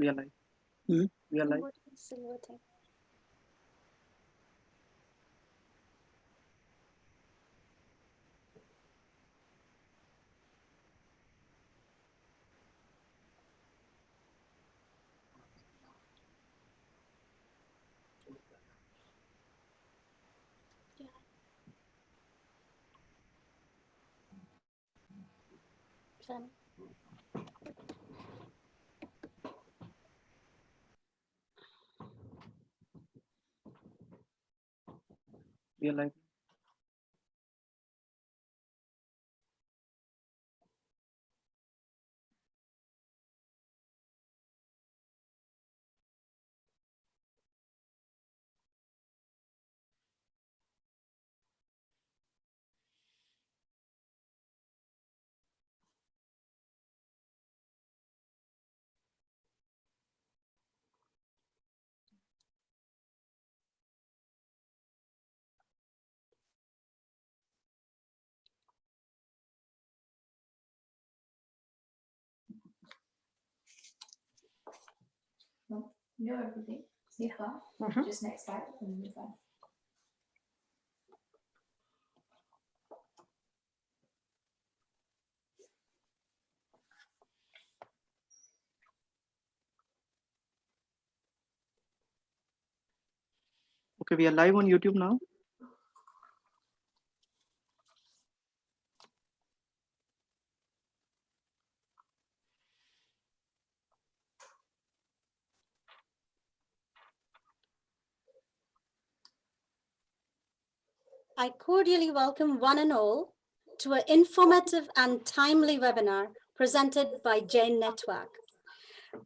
We are live. We are live. Silver thing. Fun. We are live. You know everything. Yeah. Just next slide and move on. Okay, we are live on YouTube now. I cordially welcome one and all to an informative and timely webinar presented by JAIN Network,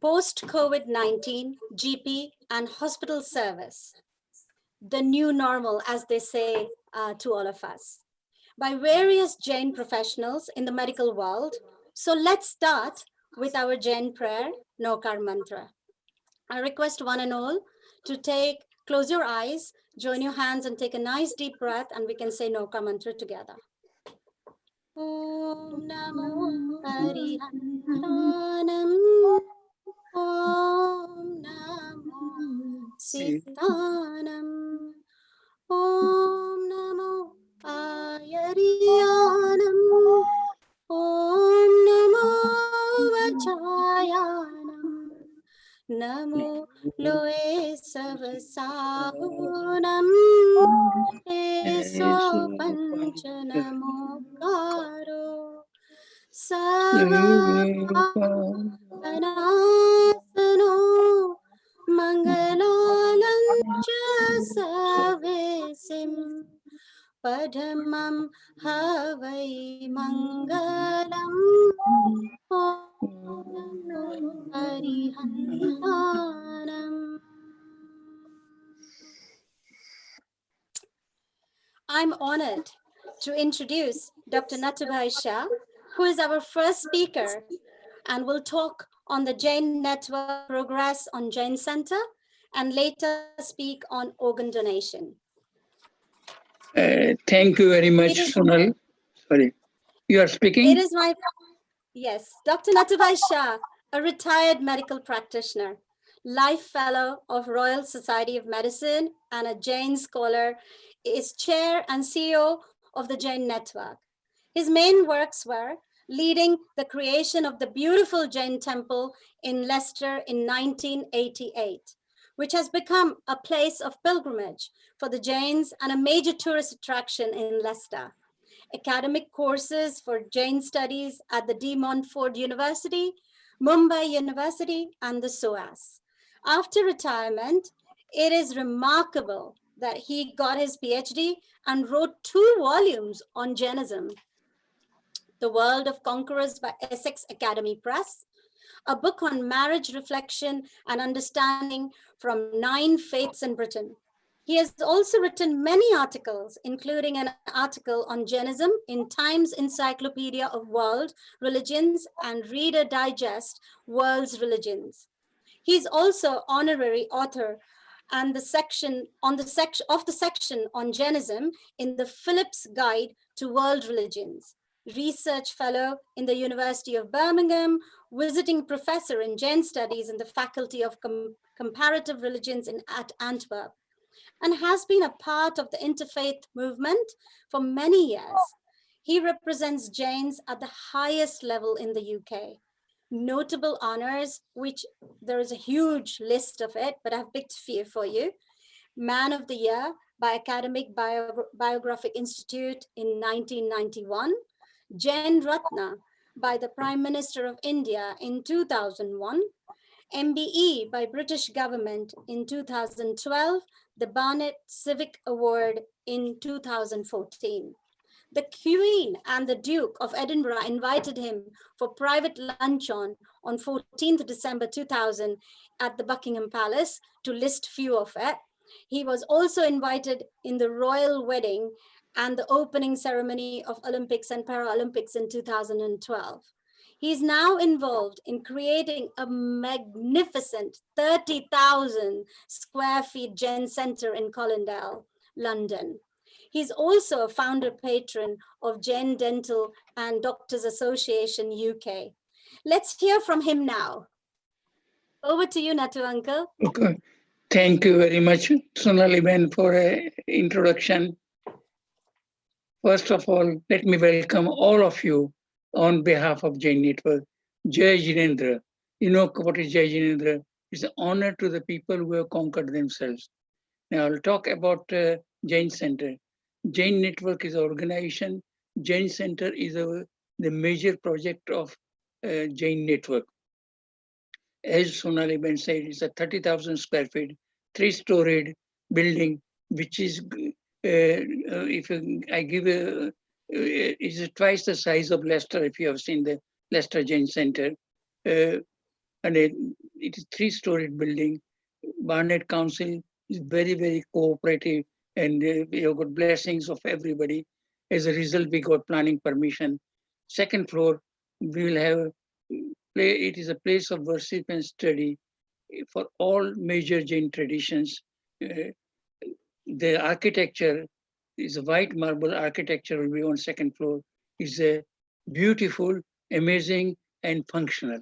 Post-COVID-19 GP and Hospital Service, the new normal, as they say to all of us, by various JAIN professionals in the medical world. So let's start with our JAIN prayer, Nokar Mantra. I request one and all to close your eyes, join your hands and take a nice deep breath, and we can say Nokar Mantra together. Om Namo Arihantanam. Om Namo Sitanam. Om Namo Ayariyanam. Om Namo Vachayanam. Namo Loe Savasahunam. Eso Panchanamo Karo. Savapanasano Mangalalancha Savesim Padamam Havai Mangalam Om Namo Arihantanam. I'm honored to introduce Dr. Natubhai Shah, who is our first speaker and will talk on the JAIN network progress on JAIN Center and later speak on organ donation. Thank you very much, Sonal. Sorry, you are speaking? It is my, yes, Dr. Natubhai Shah, a retired medical practitioner, Life Fellow of Royal Society of Medicine and a JAIN scholar, is chair and CEO of the JAIN network. His main works were leading the creation of the beautiful JAIN temple in Leicester in 1988, which has become a place of pilgrimage for the Jains and a major tourist attraction in Leicester. Academic courses for JAIN studies at the De Montfort University, Mumbai University, and the SOAS. After retirement, it is remarkable that he got his PhD and wrote 2 volumes on Jainism. The World of Conquerors by Essex Academy Press, a book on marriage reflection and understanding from 9 faiths in Britain. He has also written many articles, including an article on Jainism in Times Encyclopedia of World Religions and Reader Digest World's Religions. He's also honorary author and the section on Jainism in the Phillips Guide to World Religions, research fellow in the University of Birmingham, visiting professor in Jain studies in the Faculty of Comparative Religions at Antwerp, and has been a part of the interfaith movement for many years. He represents Jains at the highest level in the UK. Notable honors, which there is a huge list of it, but I've picked a few for you. Man of the Year by Academic Biographic Institute in 1991, Jain Ratna by the Prime Minister of India in 2001, MBE by British government in 2012, the Barnett Civic Award in 2014. The Queen and the Duke of Edinburgh invited him for private luncheon on 14th December 2000 at the Buckingham Palace, to list few of it. He was also invited in the royal wedding and the opening ceremony of Olympics and Paralympics in 2012. He is now involved in creating a magnificent 30,000 square feet Jain Centre in Colindale, London. He's also a founder patron of Jain Dental and Doctors Association UK. Let's hear from him now. Over to you, Natu uncle. Okay. Thank you very much, Sonali Ben, for an introduction. First of all, let me welcome all of you on behalf of Jain Network. Jai Jinendra. You know what is Jai Jinendra? It's an honor to the people who have conquered themselves. Now I'll talk about Jain Center. Jain Network is an organization. Jain Center is the major project of Jain Network. As Sonali Ben said, it's a 30,000 square feet, 3-storied building, which is, I give is twice the size of Leicester, if you have seen the Leicester Jain Center. And it is 3-storied building. Barnet Council is very, very cooperative, and we have got blessings of everybody. As a result, we got planning permission. Second floor, we will have it is a place of worship and study for all major Jain traditions. The architecture is a white marble architecture will be on second floor. Is a beautiful, amazing, and functional.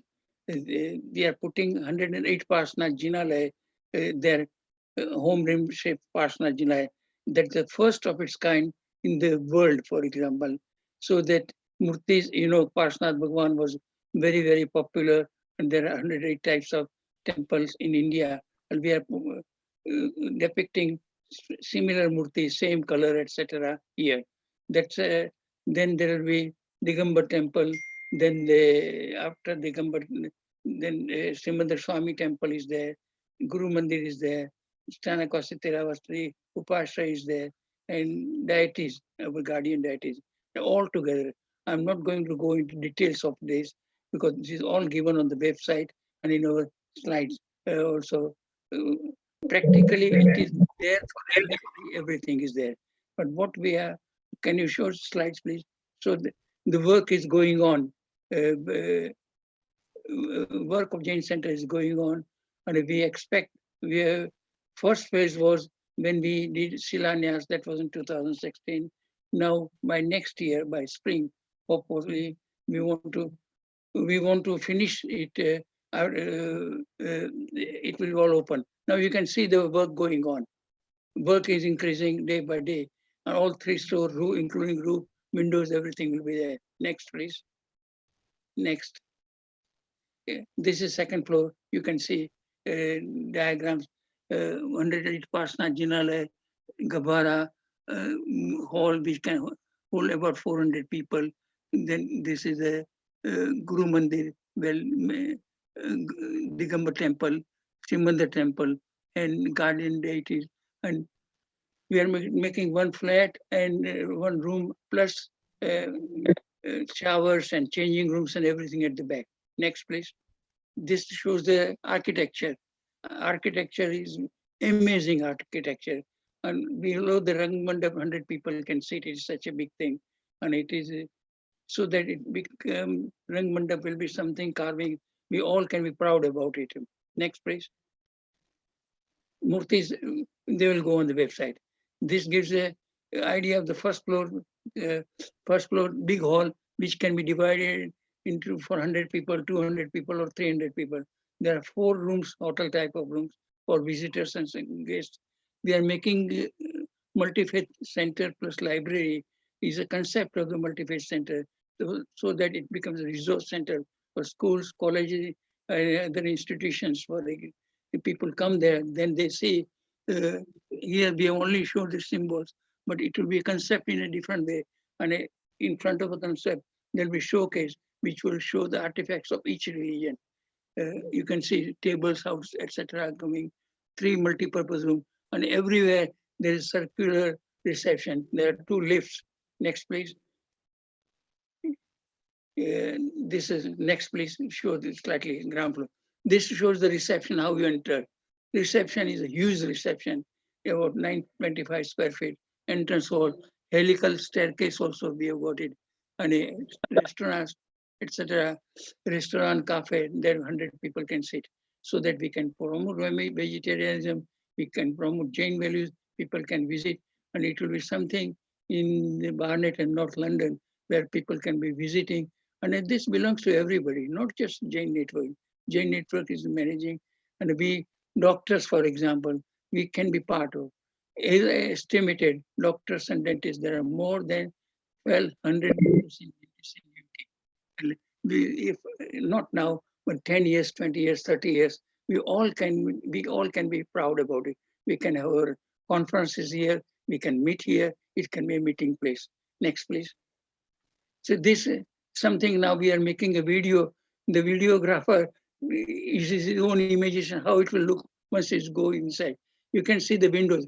We are putting 108 Parsna Jinalaya, their home rim shaped Parsna Jinalaya. That's the first of its kind in the world, for example. So that Murtis, you know, Parsnath Bhagwan was very, very popular, and there are 108 types of temples in India, and we are depicting similar murtis, same color, etc. here. That's then there will be Digambar temple. Then after Digambar, then Srimandar Swami temple is there. Guru Mandir is there. Stanakasi Theravastri Upashra is there, and deities, our guardian deities, all together. I'm not going to go into details of this, because this is all given on the website and in our slides. Also, practically it is there for everybody, everything is there. But what we are, can you show slides, please? So the work is going on. Work of Jain Center is going on, and we expect, first phase was when we did Silanyas, that was in 2016. Now, by next year, by spring, hopefully, we want to finish it. It will all open. Now you can see the work going on. Work is increasing day by day, and all 3-story roof, including roof, windows, everything will be there. Next, please. Next. This is second floor. You can see diagrams. 108 Parsna Jinalaya, Gabara hall, which can hold about 400 people. Then this is a Guru Mandir, Digambar temple, Srimandar temple, and guardian deities. And we are making one flat and one room, plus showers and changing rooms and everything at the back. Next, please. This shows the architecture. Architecture is amazing architecture. And below the Rang Mandap, 100 people can sit. It is such a big thing. And it is so that it become, Rang Mandap will be something carving. We all can be proud about it. Next, please. Murtis, they will go on the website. This gives an idea of the first floor big hall, which can be divided into 400 people, 200 people, or 300 people. There are 4 rooms, hotel type of rooms for visitors and guests. We are making multi-faith center plus library is a concept of the multi-faith center, so that it becomes a resource center for schools, colleges, other institutions. For the people come there, then they see, here we only show the symbols, but it will be a concept in a different way. And in front of a concept, there'll be showcase, which will show the artifacts of each religion. You can see tables, house, etc. coming, 3 multi-purpose rooms, and everywhere there is circular reception. There are 2 lifts. Next, please. This is next, please. Show this slightly ground floor. This shows the reception, how you enter. Reception is a huge reception, about 925 square feet. Entrance hall, helical staircase also we have got it, and a restaurant, etc. Restaurant, cafe, there 100 people can sit, so that we can promote vegetarianism, we can promote Jain values, people can visit, and it will be something in the Barnet and North London where people can be visiting. And this belongs to everybody, not just Jain Network. Jain Network is managing, and we doctors, for example, we can be part of. Estimated doctors and dentists, there are more than 1,200 dentists in UK. If not now, but 10 years, 20 years, 30 years, we all can be proud about it. We can have our conferences here, we can meet here, it can be a meeting place. Next, please. So this something now we are making a video. The videographer uses his own imagination how it will look once it's go inside. You can see the windows.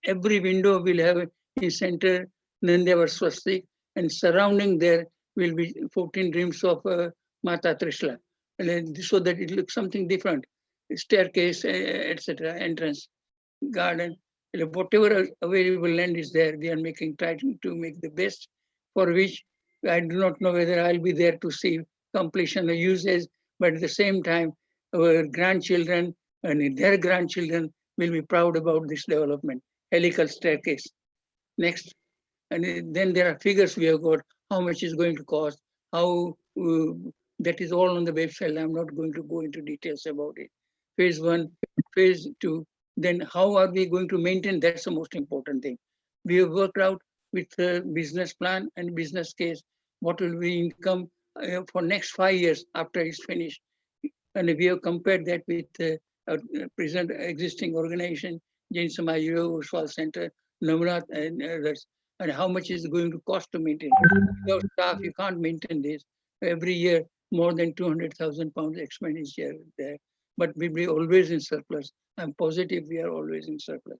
Every window will have a center, then there was swastik, and surrounding there will be 14 dreams of Mata Trishla, so that it looks something different. Staircase, etc., entrance, garden, whatever available land is there, we are trying to make the best, for which I do not know whether I'll be there to see completion or usage, but at the same time, our grandchildren and their grandchildren will be proud about this development. Helical staircase. Next. And then there are figures we have got, how much is going to cost, how that is all on the website. I'm not going to go into details about it. Phase 1, phase 2, then how are we going to maintain? That's the most important thing. We have worked out with a business plan and business case, what will be income for next 5 years after it's finished. And we have compared that with present existing organization, Jain Samaj Yoga Uswal Center, Navrat and others, and how much is going to cost to maintain. Without staff, you can't maintain this. Every year, more than 200,000 pounds expenditure there, but we'll be always in surplus. I'm positive we are always in surplus.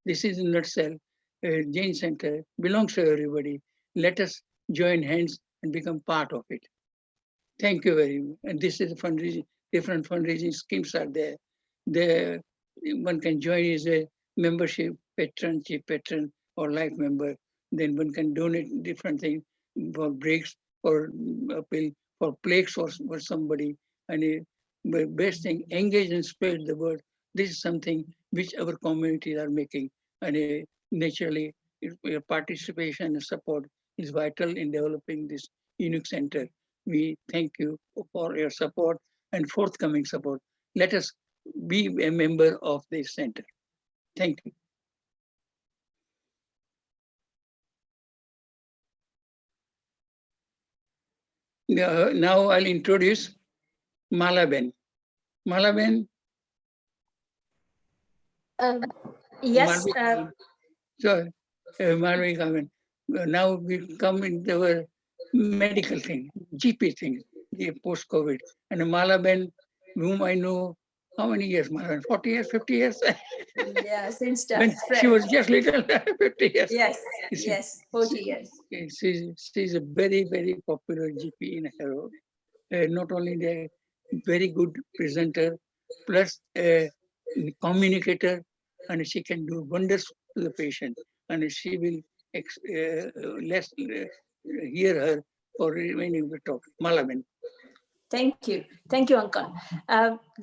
This is in a nutshell. Jain Center belongs to everybody. Let us join hands and become part of it. Thank you very much. And this is fundraising, different fundraising schemes are there. There, one can join as a membership, patron, chief patron, or life member. Then one can donate different things for breaks, for appeal, for plaques for somebody. And the best thing, engage and spread the word. This is something which our communities are making. And naturally, participation and support is vital in developing this unique center. We thank you for your support and forthcoming support. Let us be a member of this center. Thank you. Now I'll introduce Malaben. Malaben. Yes. So, Malvi, now we come into our medical thing, GP thing, post-COVID. And Malaben, whom I know, how many years, Malaben? 40 years, 50 years? Yeah, since When she was just little, 50 years. Yes, yes, 40 years. She's a very, very popular GP in Harrow. Not only the very good presenter, plus a communicator, and she can do wonders to the patient. And she will hear her for remaining the talk. Malaben. Thank you, Uncle.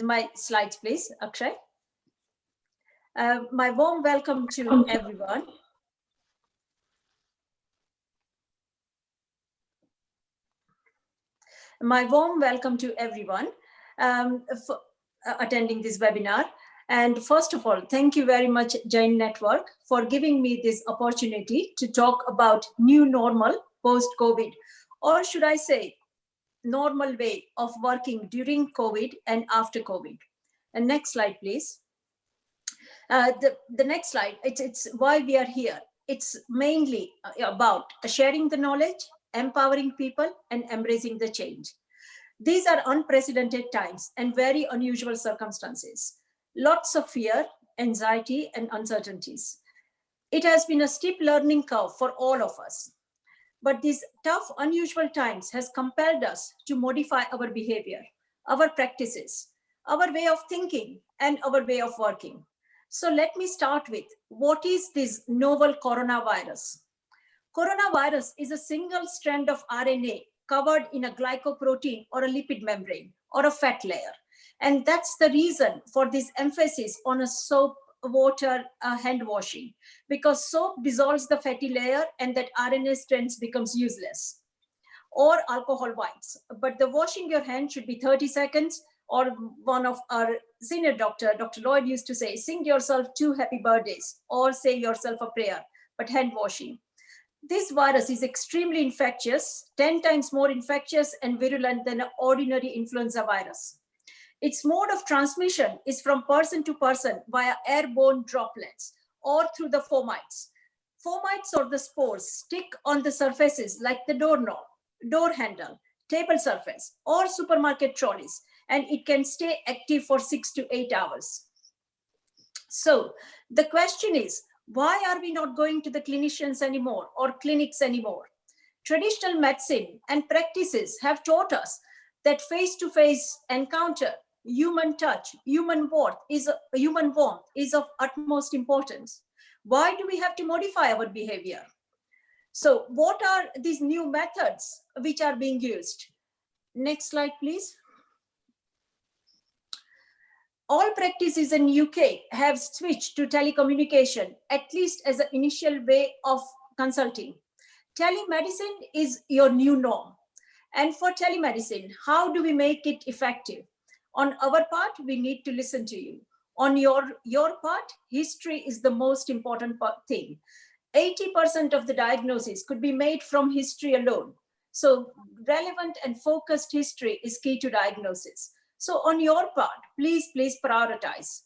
My slides, please, Akshay. My warm welcome to everyone. My warm welcome to everyone for attending this webinar. And first of all, thank you very much, JAIN Network, for giving me this opportunity to talk about new normal post-COVID, or should I say, normal way of working during COVID and after COVID. And next slide, please. The next slide, it's why we are here. It's mainly about sharing the knowledge, empowering people, and embracing the change. These are unprecedented times and very unusual circumstances. Lots of fear, anxiety, and uncertainties. It has been a steep learning curve for all of us. But these tough, unusual times has compelled us to modify our behavior, our practices, our way of thinking, and our way of working. So let me start with, what is this novel coronavirus? Coronavirus is a single strand of RNA covered in a glycoprotein or a lipid membrane or a fat layer. And that's the reason for this emphasis on a soap, water, hand washing, because soap dissolves the fatty layer and that RNA strands becomes useless, or alcohol wipes. But the washing your hand should be 30 seconds, or one of our senior doctor, Dr. Lloyd, used to say, sing yourself 2 happy birthdays or say yourself a prayer, but hand washing. This virus is extremely infectious, 10 times more infectious and virulent than an ordinary influenza virus. Its mode of transmission is from person to person via airborne droplets or through the fomites. Fomites or the spores stick on the surfaces like the doorknob, door handle, table surface, or supermarket trolleys, and it can stay active for 6 to 8 hours. So the question is, why are we not going to the clinicians anymore or clinics anymore? Traditional medicine and practices have taught us that face-to-face encounter, human touch, human warmth is of utmost importance. Why do we have to modify our behavior? So what are these new methods which are being used? Next slide, please. All practices in UK have switched to telecommunication, at least as an initial way of consulting. Telemedicine is your new norm. And for telemedicine, how do we make it effective? On our part, we need to listen to you. On your part, history is the most important thing. 80% of the diagnosis could be made from history alone. So relevant and focused history is key to diagnosis. So on your part, please prioritize.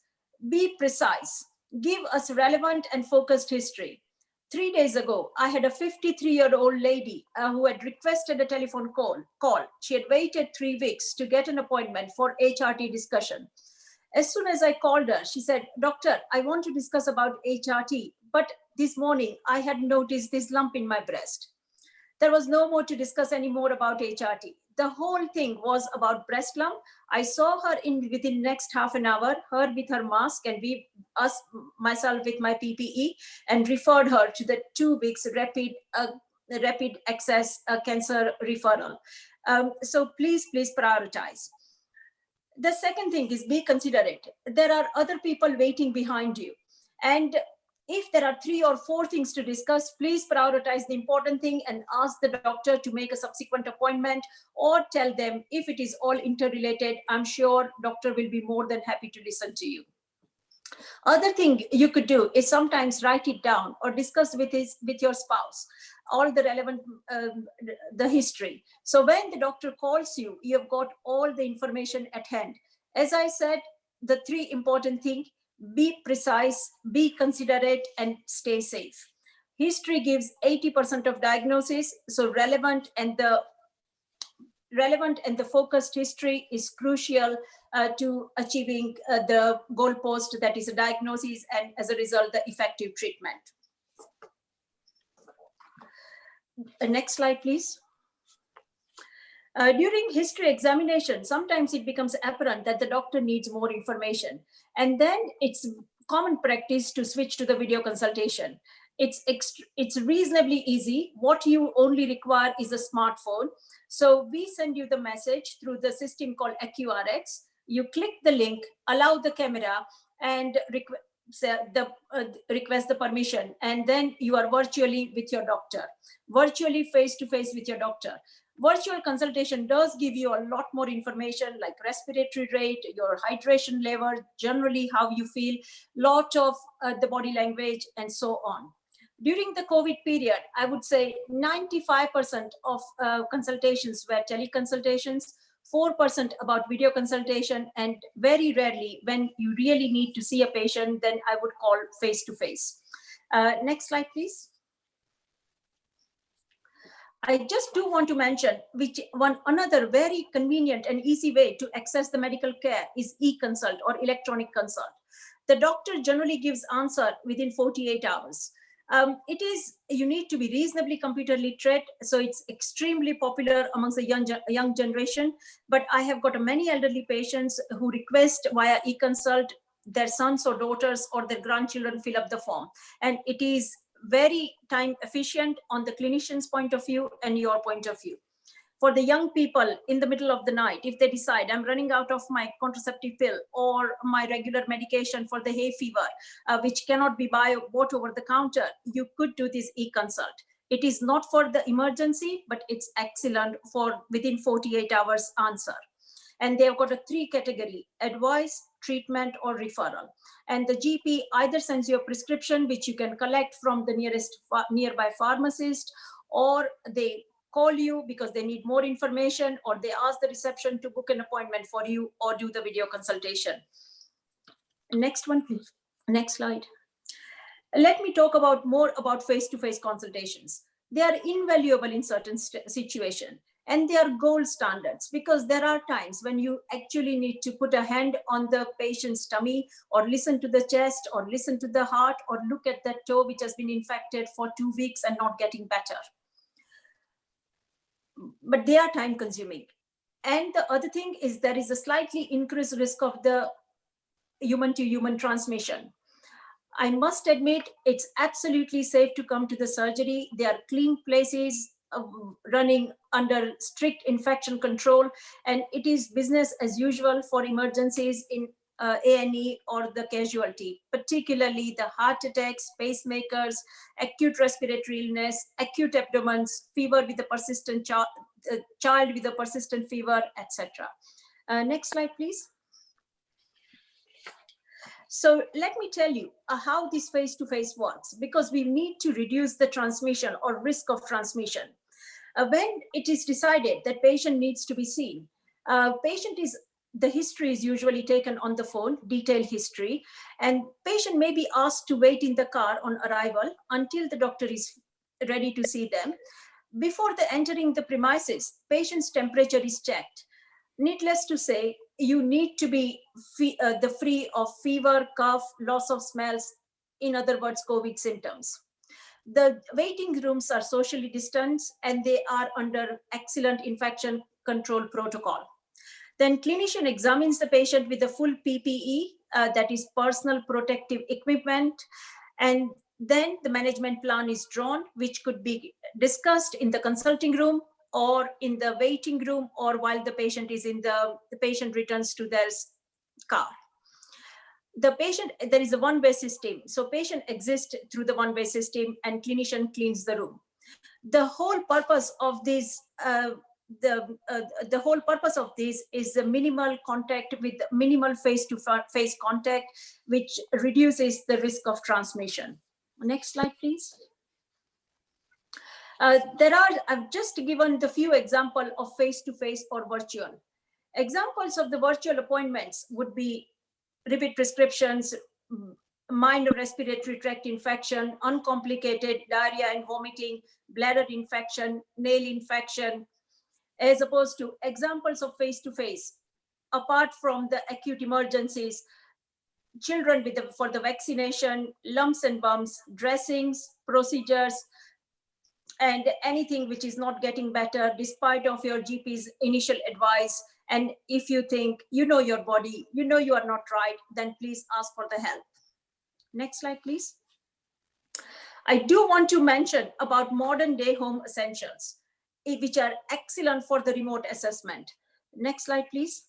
Be precise. Give us relevant and focused history. 3 days ago, I had a 53-year-old lady who had requested a telephone call. She had waited 3 weeks to get an appointment for HRT discussion. As soon as I called her, she said, "Doctor, I want to discuss about HRT, but this morning I had noticed this lump in my breast." There was no more to discuss anymore about HRT. The whole thing was about breast lump. I saw her within next half an hour, her with her mask and myself with my PPE, and referred her to the 2 weeks rapid access cancer referral. So please prioritize. The second thing is be considerate. There are other people waiting behind you. And if there are 3 or 4 things to discuss, please prioritize the important thing and ask the doctor to make a subsequent appointment, or tell them if it is all interrelated. I'm sure doctor will be more than happy to listen to you. Other thing you could do is sometimes write it down or discuss with your spouse all the relevant the history. So when the doctor calls you, you have got all the information at hand. As I said, the 3 important things: be precise, be considerate, and stay safe. History gives 80% of diagnosis, so relevant and the focused history is crucial to achieving the goalpost, that is a diagnosis, and as a result, the effective treatment. Next slide, please. During history examination, sometimes it becomes apparent that the doctor needs more information. And then it's common practice to switch to the video consultation. It's reasonably easy. What you only require is a smartphone. So we send you the message through the system called AQRX. You click the link, allow the camera, and request the permission. And then you are virtually with your doctor, virtually face-to-face with your doctor. Virtual consultation does give you a lot more information like respiratory rate, your hydration level, generally how you feel, lot of the body language and so on. During the COVID period, I would say 95% of consultations were teleconsultations, 4% about video consultation, and very rarely when you really need to see a patient, then I would call face-to-face. Next slide, please. I just do want to mention another very convenient and easy way to access the medical care is e-consult or electronic consult. The doctor generally gives answer within 48 hours. You need to be reasonably computer literate, so it's extremely popular amongst the young generation. But I have got many elderly patients who request via e-consult their sons or daughters or their grandchildren fill up the form, and it is very time efficient on the clinician's point of view and your point of view. For the young people in the middle of the night, if they decide I'm running out of my contraceptive pill or my regular medication for the hay fever, which cannot be bought over the counter, you could do this e-consult. It is not for the emergency, but it's excellent for within 48 hours answer. And they've got a 3 category: advice, treatment, or referral. And the GP either sends you a prescription, which you can collect from the nearby pharmacist, or they call you because they need more information, or they ask the reception to book an appointment for you or do the video consultation. Next one, please. Next slide. Let me talk more about face-to-face consultations. They are invaluable in certain situations. And they are gold standards because there are times when you actually need to put a hand on the patient's tummy or listen to the chest or listen to the heart or look at that toe which has been infected for 2 weeks and not getting better. But they are time consuming. And the other thing is there is a slightly increased risk of the human-to-human transmission. I must admit it's absolutely safe to come to the surgery. They are clean places, running under strict infection control, and it is business as usual for emergencies in A&E or the casualty, particularly the heart attacks, pacemakers, acute respiratory illness, acute abdomens, fever with a persistent child with a persistent fever, etc. Next slide, please. So let me tell you how this face-to-face works, because we need to reduce the transmission or risk of transmission. When it is decided that patient needs to be seen, the history is usually taken on the phone, detailed history, and patient may be asked to wait in the car on arrival until the doctor is ready to see them. Before entering the premises, patient's temperature is checked. Needless to say, you need to be free of fever, cough, loss of smells, in other words, COVID symptoms. The waiting rooms are socially distanced and they are under excellent infection control protocol. Then clinician examines the patient with the full PPE, that is personal protective equipment, and then the management plan is drawn, which could be discussed in the consulting room or in the waiting room, or while the patient is the patient returns to their car. The patient, there is a one-way system. So patient exists through the one-way system and clinician cleans the room. The whole purpose of this, the whole purpose of this is the minimal contact with minimal face-to-face contact, which reduces the risk of transmission. Next slide, please. I've just given the few examples of face-to-face or virtual. Examples of the virtual appointments would be repeat prescriptions, minor respiratory tract infection, uncomplicated diarrhea and vomiting, bladder infection, nail infection, as opposed to examples of face-to-face. Apart from the acute emergencies, children for the vaccination, lumps and bumps, dressings, procedures, and anything which is not getting better despite of your GP's initial advice. And if you think you know your body, you know you are not right, then please ask for the help. Next slide, please. I do want to mention about modern day home essentials, which are excellent for the remote assessment. Next slide, please.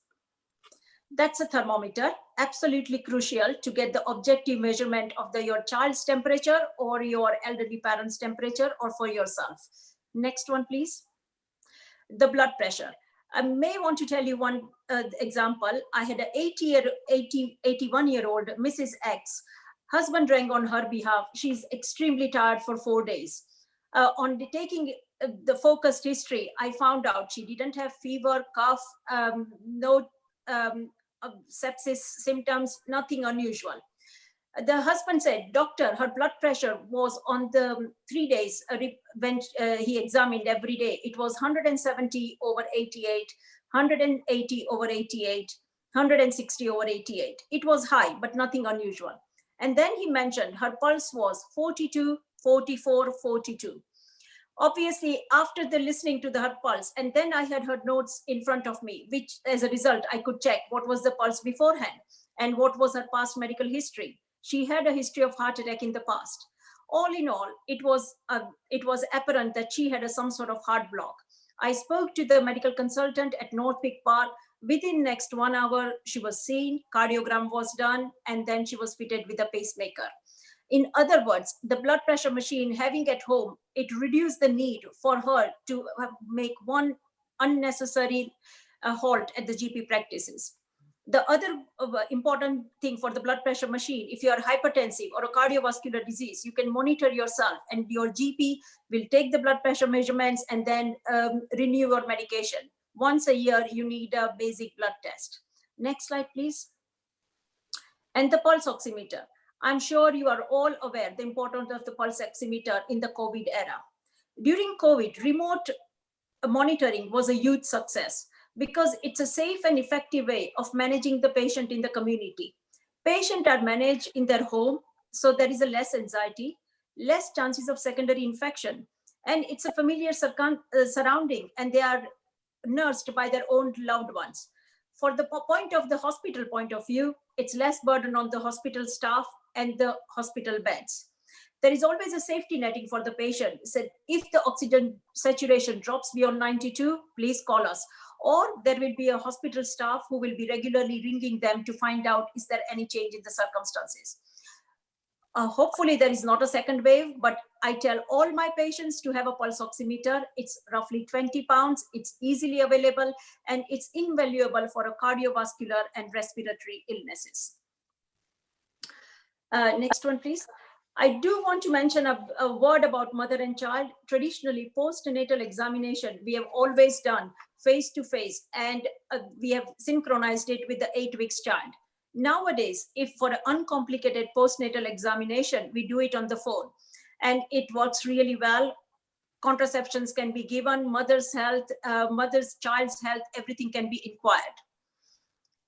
That's a thermometer, absolutely crucial to get the objective measurement of your child's temperature or your elderly parent's temperature or for yourself. Next one, please. the blood pressure. I may want to tell you one example. I had an 81-year-old Mrs. X. Husband drank on her behalf. She's extremely tired for 4 days. On taking the focused history, I found out she didn't have fever, cough, no sepsis symptoms, nothing unusual. The husband said, doctor, her blood pressure was on the 3 days when he examined every day. It was 170/88, 180/88, 160/88. It was high, but nothing unusual. And then he mentioned her pulse was 42, 44, 42. Obviously, after the listening to her pulse, and then I had her notes in front of me, which as a result, I could check what was the pulse beforehand and what was her past medical history. She had a history of heart attack in the past. All in all, it was apparent that she had some sort of heart block. I spoke to the medical consultant at North Peak Park. Within next 1 hour, she was seen, cardiogram was done, and then she was fitted with a pacemaker. In other words, the blood pressure machine having at home, it reduced the need for her to make one unnecessary halt at the GP practices. The other important thing for the blood pressure machine, if you are hypertensive or a cardiovascular disease, you can monitor yourself and your GP will take the blood pressure measurements and then renew your medication. Once a year, you need a basic blood test. Next slide, please. And the pulse oximeter. I'm sure you are all aware the importance of the pulse oximeter in the COVID era. During COVID, remote monitoring was a huge success because it's a safe and effective way of managing the patient in the community. Patients are managed in their home, so there is a less anxiety, less chances of secondary infection, and it's a familiar surrounding, and they are nursed by their own loved ones. For the point of the hospital point of view, it's less burden on the hospital staff and the hospital beds. There is always a safety netting for the patient. So if the oxygen saturation drops beyond 92, please call us. Or there will be a hospital staff who will be regularly ringing them to find out, is there any change in the circumstances? Hopefully there is not a second wave, but I tell all my patients to have a pulse oximeter. It's roughly 20 pounds. It's easily available and it's invaluable for a cardiovascular and respiratory illnesses. Next one, please. I do want to mention a word about mother and child. Traditionally, postnatal examination, we have always done face-to-face, and we have synchronized it with the 8 weeks child. Nowadays, if for an uncomplicated postnatal examination, we do it on the phone, and it works really well. Contraceptions can be given, mother's health, child's health, everything can be inquired.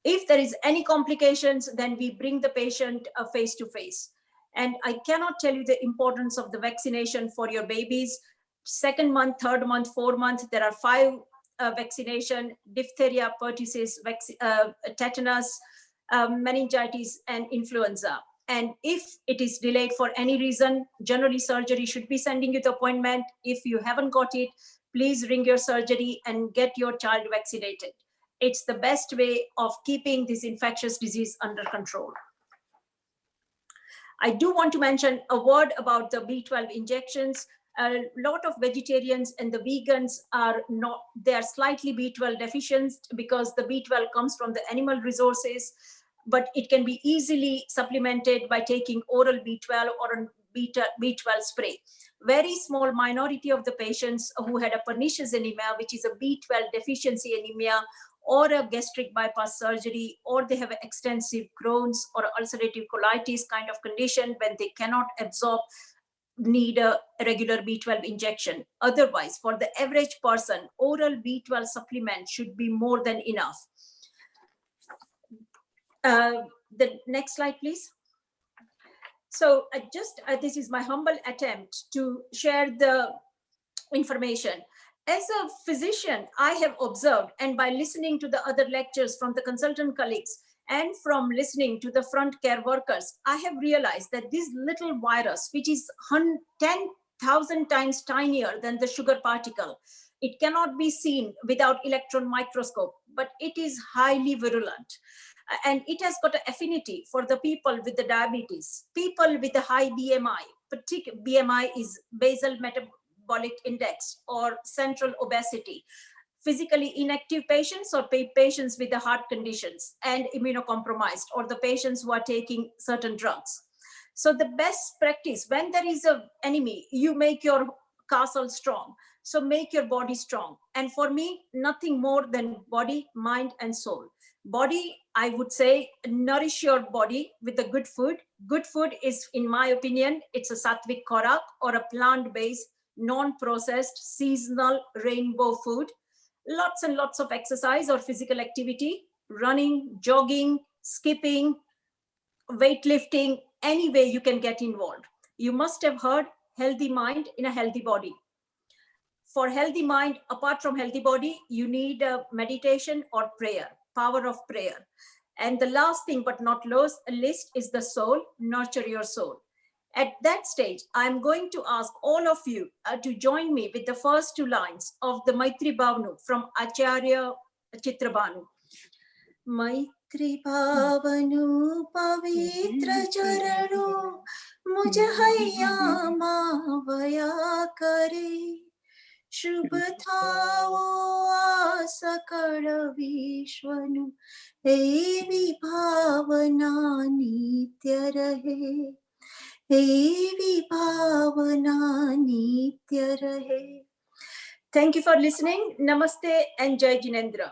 If there is any complications, then we bring the patient face-to-face. And I cannot tell you the importance of the vaccination for your babies. 2nd month, 3rd month, 4th month, there are 5 vaccination: diphtheria, pertussis, tetanus, meningitis, and influenza. And if it is delayed for any reason, generally surgery should be sending you the appointment. If you haven't got it, please ring your surgery and get your child vaccinated. It's the best way of keeping this infectious disease under control. I do want to mention a word about the B12 injections. A lot of vegetarians and the vegans are not, they are slightly B12 deficient because the B12 comes from the animal resources, but it can be easily supplemented by taking oral B12 or a B12 spray. Very small minority of the patients who had a pernicious anemia, which is a B12 deficiency anemia, or a gastric bypass surgery, or they have an extensive Crohn's or ulcerative colitis kind of condition when they cannot absorb, need a regular B12 injection. Otherwise, for the average person, oral B12 supplement should be more than enough. The next slide, please. So this is my humble attempt to share the information. As a physician, I have observed, and by listening to the other lectures from the consultant colleagues and from listening to the front care workers, I have realized that this little virus, which is 10,000 times tinier than the sugar particle, it cannot be seen without electron microscope, but it is highly virulent. And it has got an affinity for the people with the diabetes, people with a high BMI. BMI is basal metabolic index or central obesity. physically inactive patients or patients with the heart conditions and immunocompromised, or the patients who are taking certain drugs. So the best practice, when there is an enemy, you make your castle strong. So make your body strong. And for me, nothing more than body, mind, and soul. Body, I would say, nourish your body with the good food. Good food is, in my opinion, it's a sattvic korak or a plant-based, non-processed, seasonal rainbow food. Lots and lots of exercise or physical activity, running, jogging, skipping, weightlifting, any way you can get involved. You must have heard healthy mind in a healthy body. For healthy mind, apart from healthy body, you need a meditation or prayer, power of prayer. And the last thing but not least is the soul, nurture your soul. At that stage, I'm going to ask all of you to join me with the first two lines of the Maitri Bhavanu from Acharya Chitrabhanu. Maitri Bhavanu pavitra charanu मुझ हैया मावया करे शुभ था वो आसकड़ विश्वनु एवी भावना नित्य रहे एवी भावना नित्य रहे. Thank you for listening. Namaste and Jai Jinendra.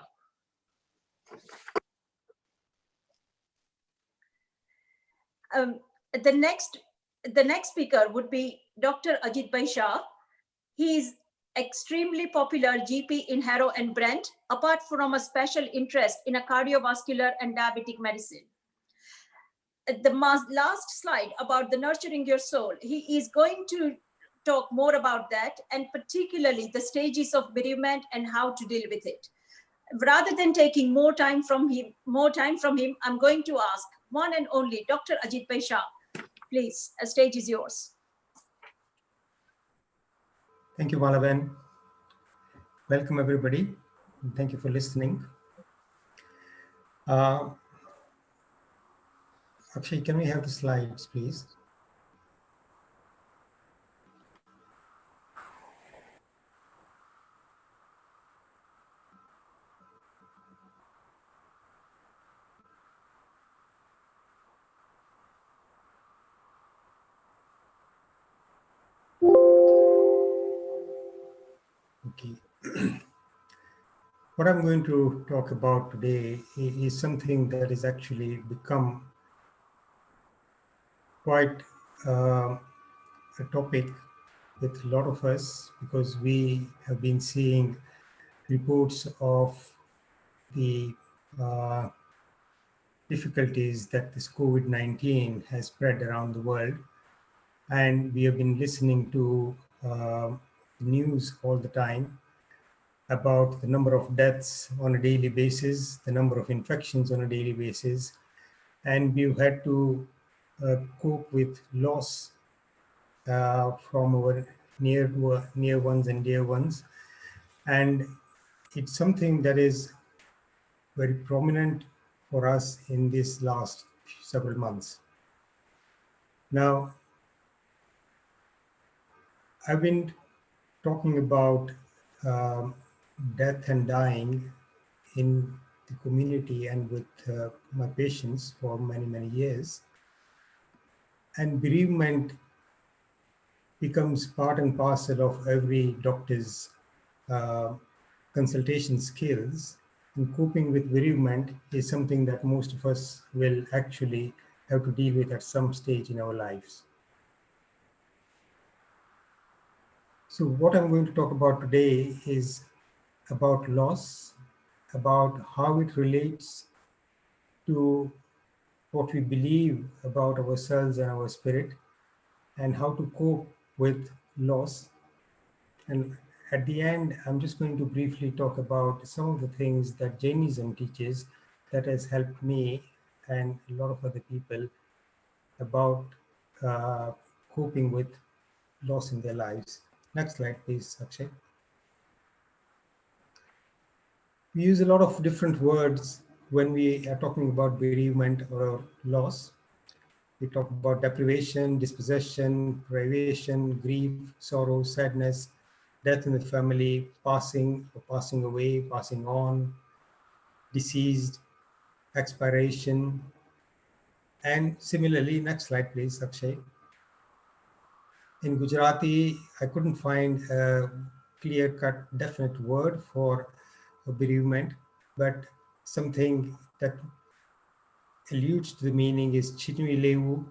The next speaker would be Dr. Ajit Bhai Shah. He is extremely popular GP in Harrow and Brent, apart from a special interest in a cardiovascular and diabetic medicine. The last slide about the nurturing your soul, he is going to talk more about that, and particularly the stages of bereavement and how to deal with it. Rather than taking more time from him, I'm going to ask one and only Dr. Ajit Bhai Shah. Please, the stage is yours. Thank you, Malaben. Welcome, everybody. Thank you for listening. Akshay, can we have the slides, please? Okay. What I'm going to talk about today is something that has actually become quite a topic with a lot of us, because we have been seeing reports of the difficulties that this COVID-19 has spread around the world. And we have been listening to news all the time about the number of deaths on a daily basis, the number of infections on a daily basis, and we've had to cope with loss from our near ones and dear ones. And it's something that is very prominent for us in this last several months. Now, I've been talking about death and dying in the community and with my patients for many, many years. And bereavement becomes part and parcel of every doctor's consultation skills. And coping with bereavement is something that most of us will actually have to deal with at some stage in our lives. So what I'm going to talk about today is about loss, about how it relates to what we believe about ourselves and our spirit, and how to cope with loss. And at the end, I'm just going to briefly talk about some of the things that Jainism teaches that has helped me and a lot of other people about coping with loss in their lives. Next slide, please, Akshay. We use a lot of different words when we are talking about bereavement or loss. We talk about deprivation, dispossession, privation, grief, sorrow, sadness, death in the family, passing or passing away, passing on, deceased, expiration, and similarly, next slide, please, Akshay. In Gujarati, I couldn't find a clear-cut, definite word for bereavement, but something that alludes to the meaning is chhinvi levu,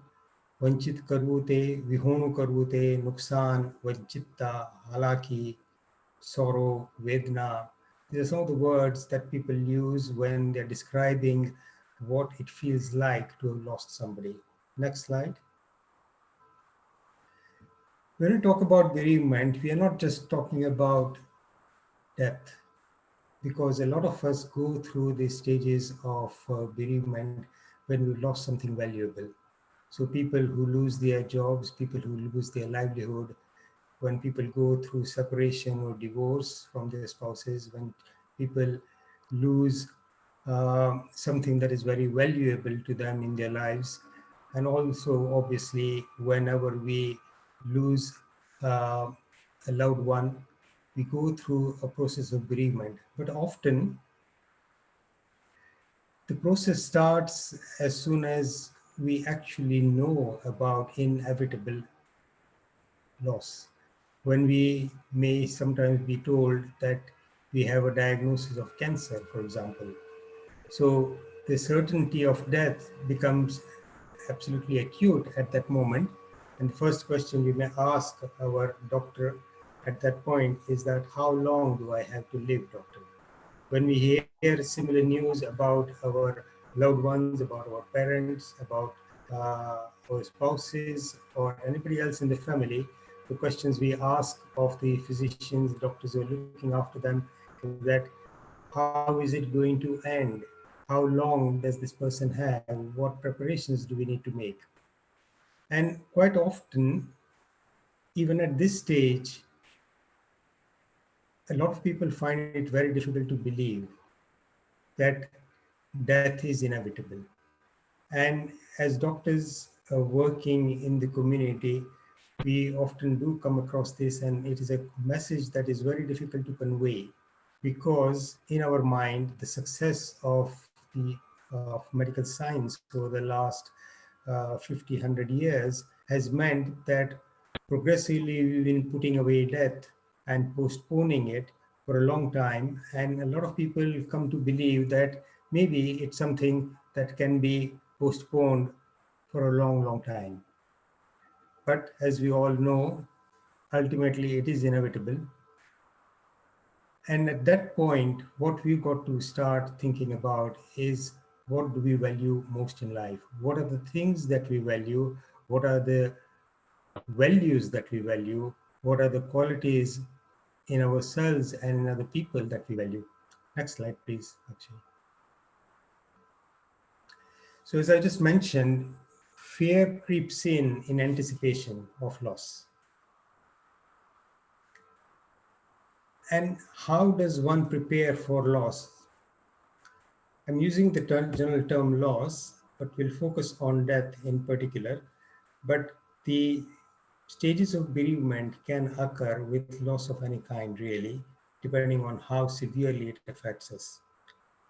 vanchit karvu te, vihonu karvu te, nuksan, vanchitta, halaki, sorrow, vedna. These are some of the words that people use when they're describing what it feels like to have lost somebody. Next slide. When we talk about bereavement, we are not just talking about death, because a lot of us go through the stages of bereavement when we lost something valuable. So people who lose their jobs, people who lose their livelihood, when people go through separation or divorce from their spouses, when people lose something that is very valuable to them in their lives, and also obviously whenever we lose a loved one, we go through a process of bereavement. But often the process starts as soon as we actually know about inevitable loss. When we may sometimes be told that we have a diagnosis of cancer, for example. So the certainty of death becomes absolutely acute at that moment. And the first question we may ask our doctor at that point is that, how long do I have to live, doctor? When we hear similar news about our loved ones, about our parents, about our spouses, or anybody else in the family, the questions we ask of the physicians, doctors who are looking after them, is that, how is it going to end? How long does this person have? What preparations do we need to make? And quite often, even at this stage, a lot of people find it very difficult to believe that death is inevitable. And as doctors working in the community, we often do come across this, and it is a message that is very difficult to convey, because in our mind, the success of medical science over the last 50, 100 years has meant that progressively we've been putting away death and postponing it for a long time. And a lot of people come to believe that maybe it's something that can be postponed for a long, long time. But as we all know, ultimately it is inevitable. And at that point, what we've got to start thinking about is, what do we value most in life? What are the things that we value? What are the values that we value? What are the qualities in ourselves and in other people that we value? Next slide, please, Akshay. So as I just mentioned, fear creeps in anticipation of loss. And how does one prepare for loss? I'm using the general term loss, but we'll focus on death in particular. But the stages of bereavement can occur with loss of any kind, really, depending on how severely it affects us.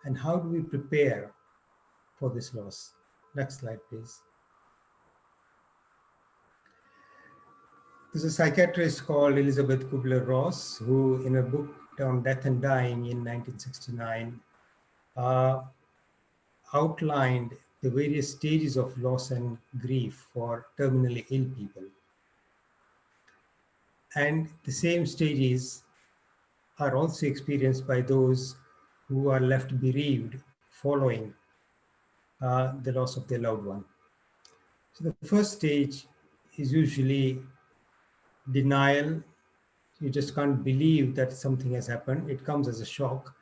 And how do we prepare for this loss? Next slide, please. There's a psychiatrist called Elizabeth Kubler-Ross, who in a book on Death and Dying in 1969 outlined the various stages of loss and grief for terminally ill people. And the same stages are also experienced by those who are left bereaved following the loss of their loved one. So the first stage is usually denial. You just can't believe that something has happened. It comes as a shock,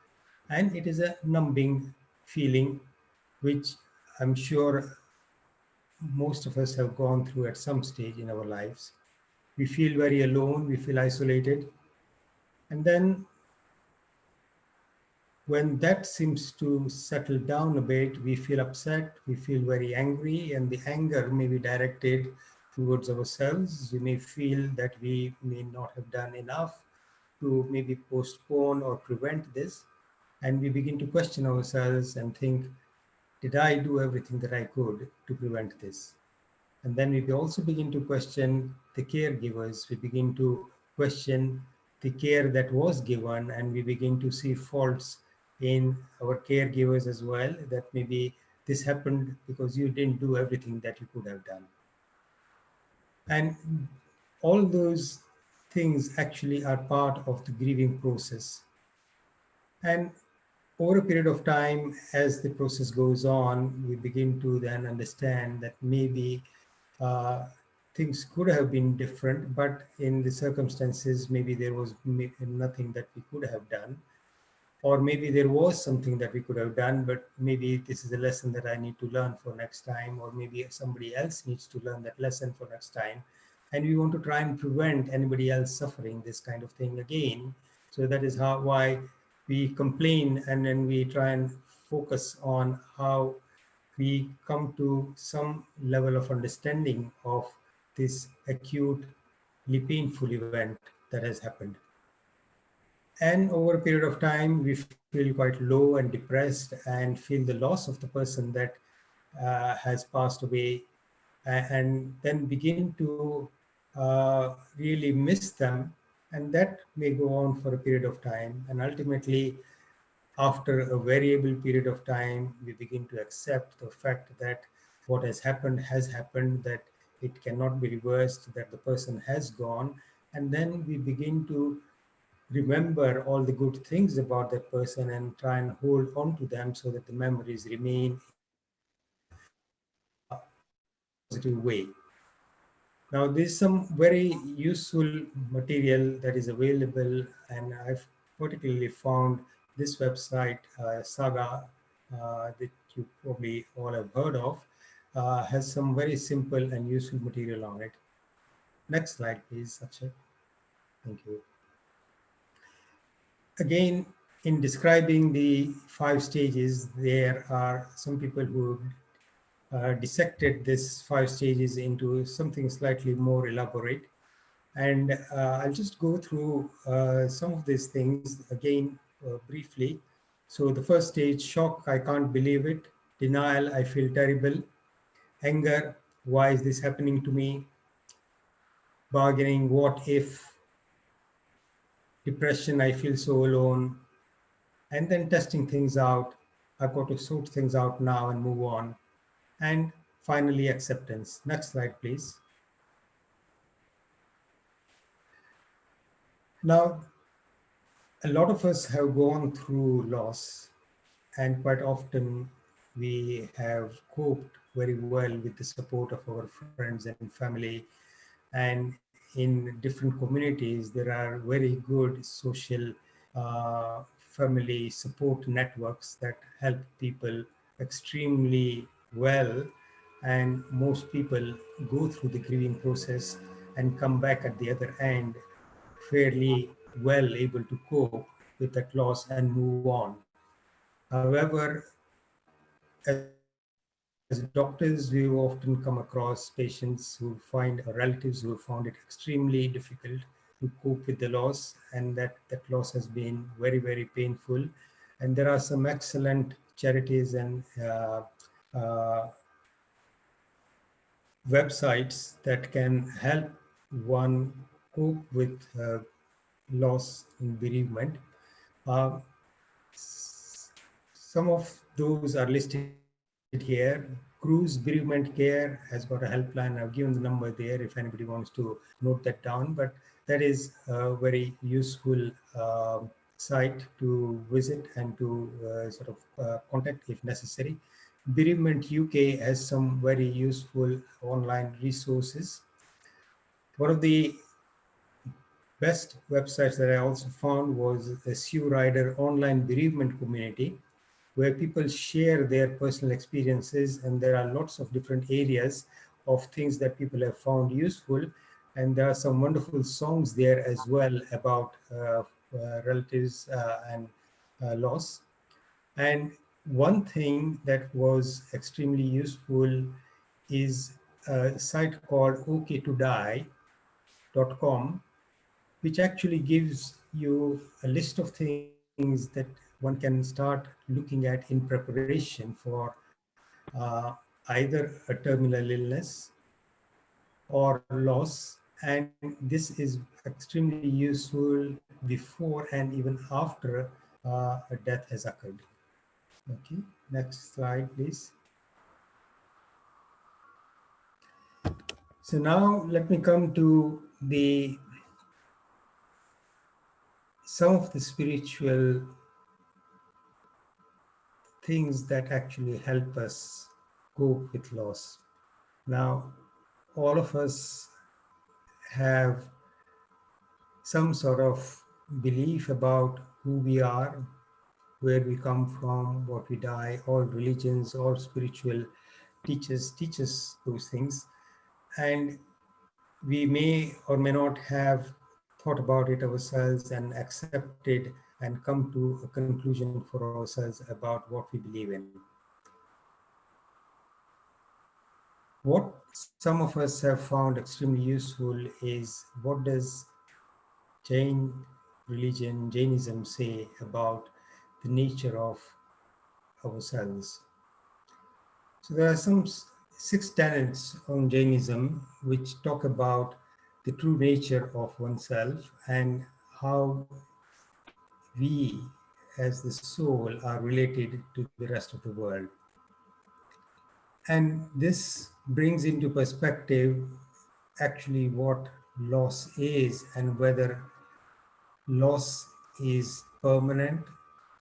and it is a numbing feeling, which I'm sure most of us have gone through at some stage in our lives. We feel very alone, we feel isolated. And then when that seems to settle down a bit, we feel upset, we feel very angry, and the anger may be directed towards ourselves. We may feel that we may not have done enough, to maybe postpone or prevent this. And we begin to question ourselves and think, did I do everything that I could to prevent this? And then we also begin to question the caregivers. We begin to question the care that was given, and we begin to see faults in our caregivers as well, that maybe this happened because you didn't do everything that you could have done. And all those things actually are part of the grieving process. And over a period of time, as the process goes on, we begin to then understand that maybe things could have been different, but in the circumstances, maybe there was nothing that we could have done. Or maybe there was something that we could have done, but maybe this is a lesson that I need to learn for next time, or maybe somebody else needs to learn that lesson for next time. And we want to try and prevent anybody else suffering this kind of thing again. So that is why we complain, and then we try and focus on how we come to some level of understanding of this acutely painful event that has happened. And over a period of time, we feel quite low and depressed and feel the loss of the person that has passed away, and then begin to really miss them. And that may go on for a period of time. And ultimately, after a variable period of time, we begin to accept the fact that what has happened, that it cannot be reversed, that the person has gone. And then we begin to remember all the good things about that person and try and hold on to them so that the memories remain in positive way. Now, there's some very useful material that is available, and I've particularly found this website, Saga, that you probably all have heard of, has some very simple and useful material on it. Next slide, please, Akshay. Thank you. Again, in describing the 5 stages, there are some people who dissected this 5 stages into something slightly more elaborate. And I'll just go through some of these things again briefly. So the first stage, shock, I can't believe it. Denial, I feel terrible. Anger, why is this happening to me? Bargaining, what if? Depression, I feel so alone. And then testing things out. I've got to sort things out now and move on. And finally, acceptance. Next slide, please. Now, a lot of us have gone through loss, and quite often we have coped very well with the support of our friends and family. And in different communities, there are very good social family support networks that help people extremely well. And most people go through the grieving process and come back at the other end fairly well able to cope with that loss and move on. However, as doctors, we often come across patients who find, or relatives who have found it extremely difficult to cope with the loss, and that loss has been very, very painful. And there are some excellent charities and websites that can help one cope with loss and bereavement. Some of those are listed here. Cruise Bereavement Care has got a helpline. I've given the number there if anybody wants to note that down. But that is a very useful site to visit and to contact if necessary. Bereavement UK has some very useful online resources. One of the best websites that I also found was the Sue Rider online bereavement community, where people share their personal experiences, and there are lots of different areas of things that people have found useful. And there are some wonderful songs there as well about relatives and loss. And one thing that was extremely useful is a site called okaytodie.com, which actually gives you a list of things that one can start looking at in preparation for either a terminal illness or loss. And this is extremely useful before and even after a death has occurred. Okay, next slide, please. So now let me come to some of the spiritual things that actually help us cope with loss. Now, all of us have some sort of belief about who we are, where we come from, what we die. All religions, all spiritual teachers teach us those things. And we may or may not have thought about it ourselves and accepted and come to a conclusion for ourselves about what we believe in. What some of us have found extremely useful is what does Jain religion, Jainism say about the nature of ourselves. So there are some 6 tenets on Jainism which talk about the true nature of oneself and how we as the soul are related to the rest of the world. And this brings into perspective actually what loss is and whether loss is permanent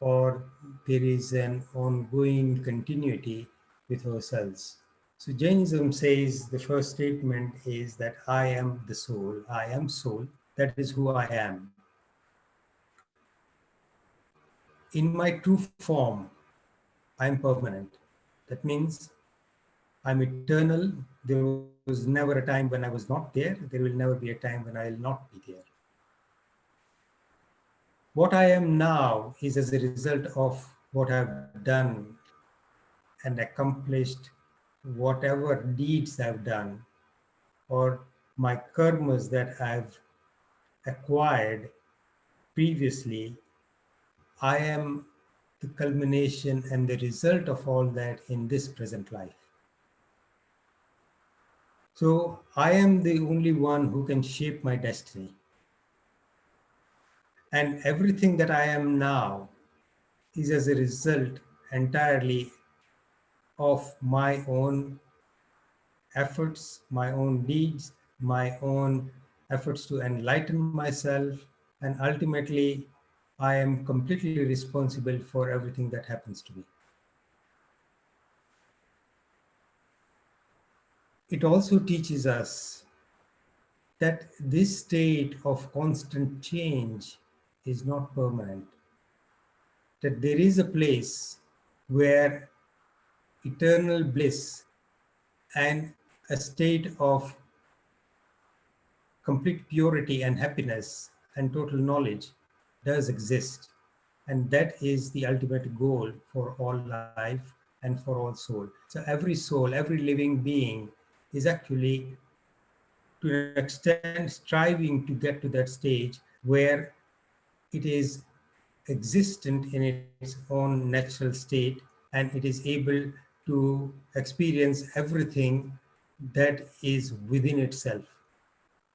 or there is an ongoing continuity with ourselves. So Jainism says the first statement is that I am the soul, I am soul, that is who I am. In my true form, I am permanent. That means I'm eternal. There was never a time when I was not there. There will never be a time when I will not be there. What I am now is as a result of what I've done and accomplished, whatever deeds I've done, or my karmas that I've acquired previously. I am the culmination and the result of all that in this present life. So I am the only one who can shape my destiny. And everything that I am now is as a result entirely of my own efforts, my own deeds, my own efforts to enlighten myself. And ultimately, I am completely responsible for everything that happens to me. It also teaches us that this state of constant change is not permanent, that there is a place where eternal bliss and a state of complete purity and happiness and total knowledge does exist. And that is the ultimate goal for all life and for all soul. So every soul, every living being is actually to an extent striving to get to that stage where it is existent in its own natural state and it is able to experience everything that is within itself.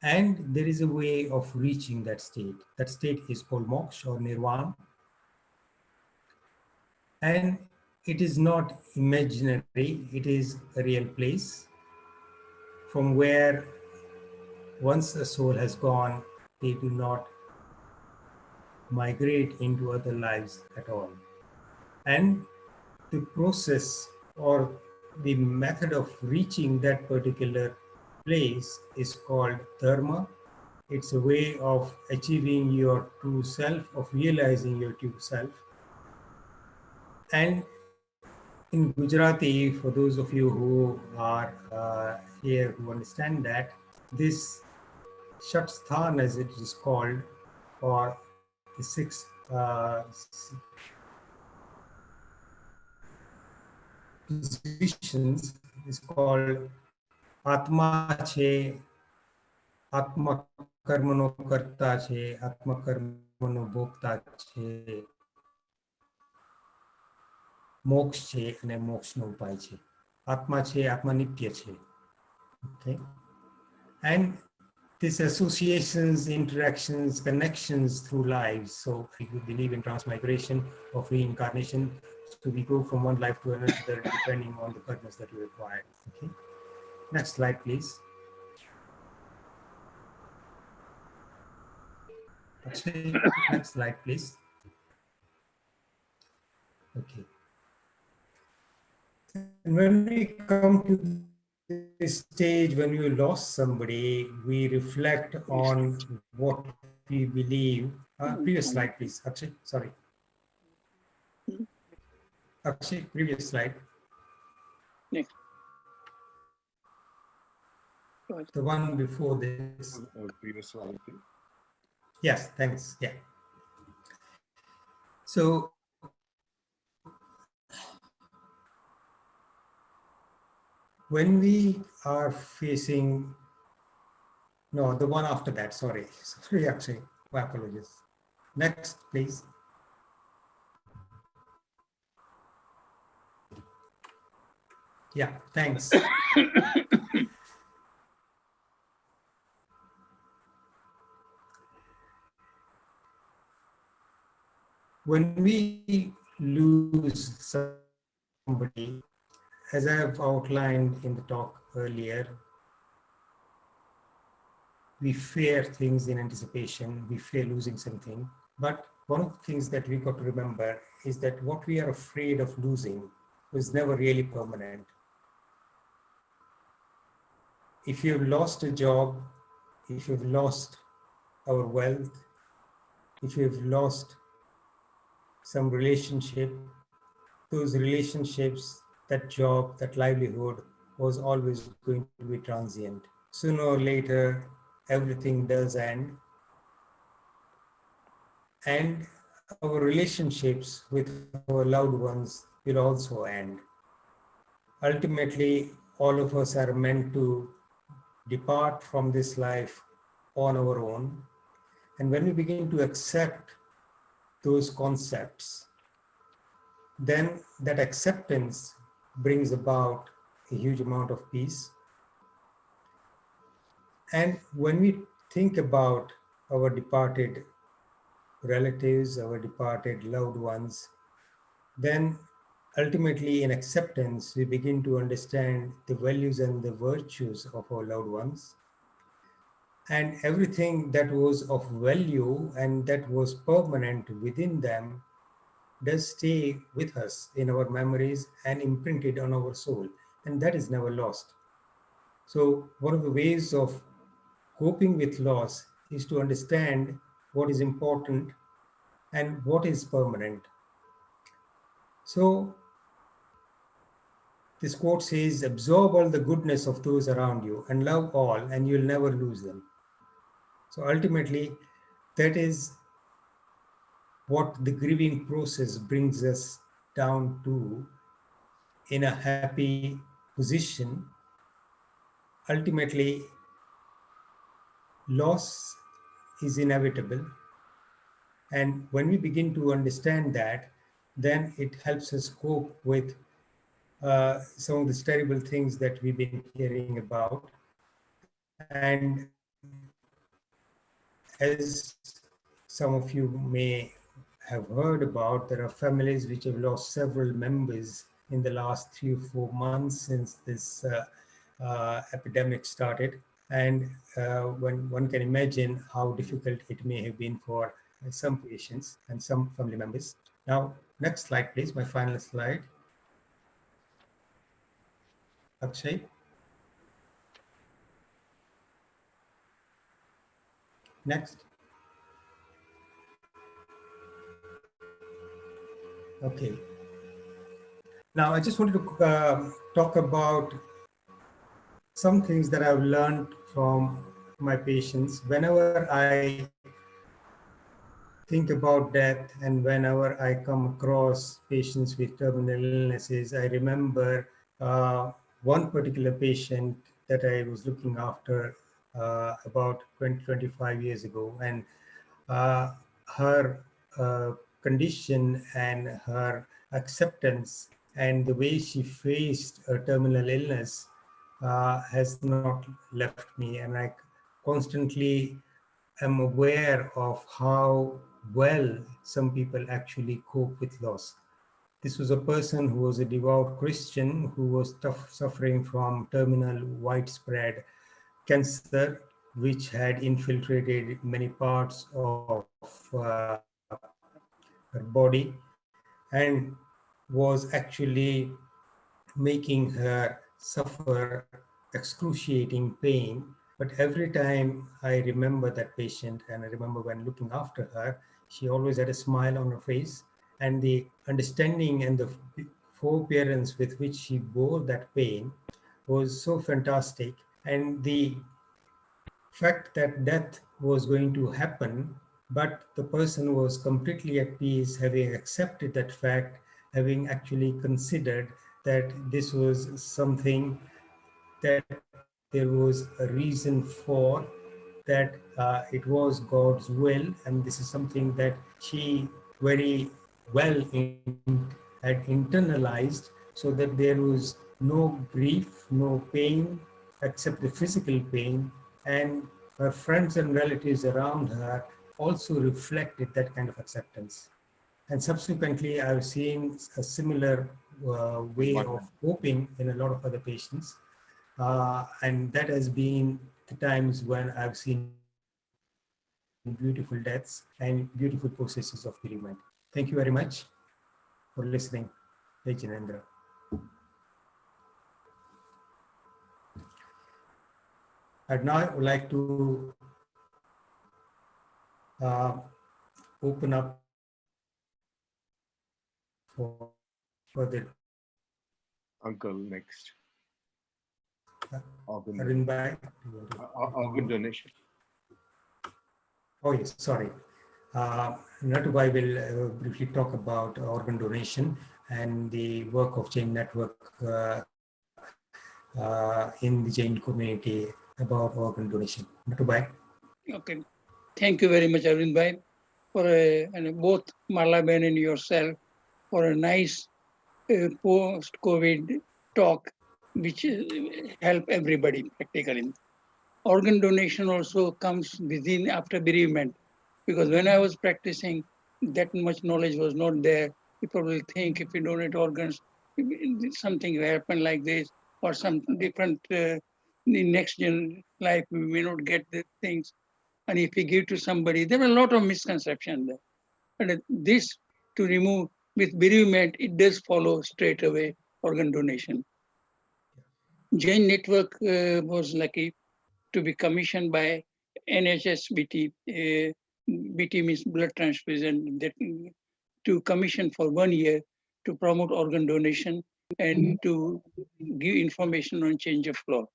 And there is a way of reaching that state. That state is called moksha or nirvana. And it is not imaginary, it is a real place from where once a soul has gone, they do not migrate into other lives at all. And the process or the method of reaching that particular place is called dharma. It's a way of achieving your true self, of realizing your true self. And in Gujarati, for those of you who are here who understand that, this Shatsthan, as it is called, or the 6 positions is called Atma Che, Atma કર્મનો કર્તા છે, આત્મા કર્મનો ભોગતા છે, મોક્ષ છે અને મોક્ષનો ઉપાય છે. આત્મા છે, આત્મા નિત્ય છે. Okay. And these associations, interactions, connections through lives. So we believe in transmigration of reincarnation. So we go from one life to another depending on the karmas that we acquire. Okay. Next slide, please. Actually, next slide, please. Okay. And when we come to this stage, when we lost somebody, we reflect on what we believe. Previous slide, please. Akshay, sorry. Akshay, previous slide. Next. The one before this. Previous slide, please. Yes, thanks. Yeah. So when we are facing, no, the one after that, sorry, Akshay, my apologies. Next, please. Yeah, thanks. When we lose somebody, as I have outlined in the talk earlier, we fear things in anticipation, we fear losing something. But one of the things that we got to remember is that what we are afraid of losing was never really permanent. If you've lost a job, if you've lost our wealth, if you've lost some relationship, those relationships, that job, that livelihood was always going to be transient. Sooner or later, everything does end. And our relationships with our loved ones will also end. Ultimately, all of us are meant to depart from this life on our own. And when we begin to accept those concepts, then that acceptance brings about a huge amount of peace. And when we think about our departed relatives, our departed loved ones, then ultimately in acceptance, we begin to understand the values and the virtues of our loved ones. And everything that was of value and that was permanent within them does stay with us in our memories and imprinted on our soul, and that is never lost. So one of the ways of coping with loss is to understand what is important and what is permanent. So this quote says, absorb all the goodness of those around you and love all, and you'll never lose them. So ultimately, that is what the grieving process brings us down to, in a happy position. Ultimately, loss is inevitable. And when we begin to understand that, then it helps us cope with some of these terrible things that we've been hearing about. And as some of you may have heard about, there are families which have lost several members in the last 3 or 4 months since this epidemic started. And when one can imagine how difficult it may have been for some patients and some family members. Now, next slide, please, my final slide. Akshay. Next. Okay. Now, I just wanted to talk about some things that I've learned from my patients. Whenever I think about death and whenever I come across patients with terminal illnesses, I remember one particular patient that I was looking after about 25 years ago. And her condition and her acceptance and the way she faced a terminal illness has not left me. And I constantly am aware of how well some people actually cope with loss. This was a person who was a devout Christian who was suffering from terminal widespread cancer, which had infiltrated many parts of her body and was actually making her suffer excruciating pain. But every time I remember that patient, and I remember when looking after her, she always had a smile on her face, and the understanding and the forbearance with which she bore that pain was so fantastic. And the fact that death was going to happen, but the person was completely at peace, having accepted that fact, having actually considered that this was something that there was a reason for, that it was God's will, and this is something that she very well had internalized, so that there was no grief, no pain, except the physical pain, and her friends and relatives around her also reflected that kind of acceptance. And subsequently, I've seen a similar way of coping in a lot of other patients. And that has been the times when I've seen beautiful deaths and beautiful processes of bereavement. Thank you very much for listening. Jai Jinendra. I'd now like to open up for further. Uncle, next. Organ, Arvind Bhai, organ donation. Oh yes, sorry. Natu Bhai will briefly talk about organ donation and the work of JAIN network in the JAIN community about organ donation. Natu Bhai. Okay. Thank you very much, Arvind Bhai, for and both Marla Ben and yourself for a nice post-COVID talk, which help everybody practically. Organ donation also comes within after bereavement, because when I was practicing, that much knowledge was not there. People will think if you donate organs, something will happen like this, or some different in next gen life, we may not get the things. And if we give to somebody, there are a lot of misconceptions there. And this to remove with bereavement, it does follow straight away organ donation. JAIN network was lucky to be commissioned by NHSBT. BT means blood transfusion, that to commission for 1 year to promote organ donation and to give information on change of law.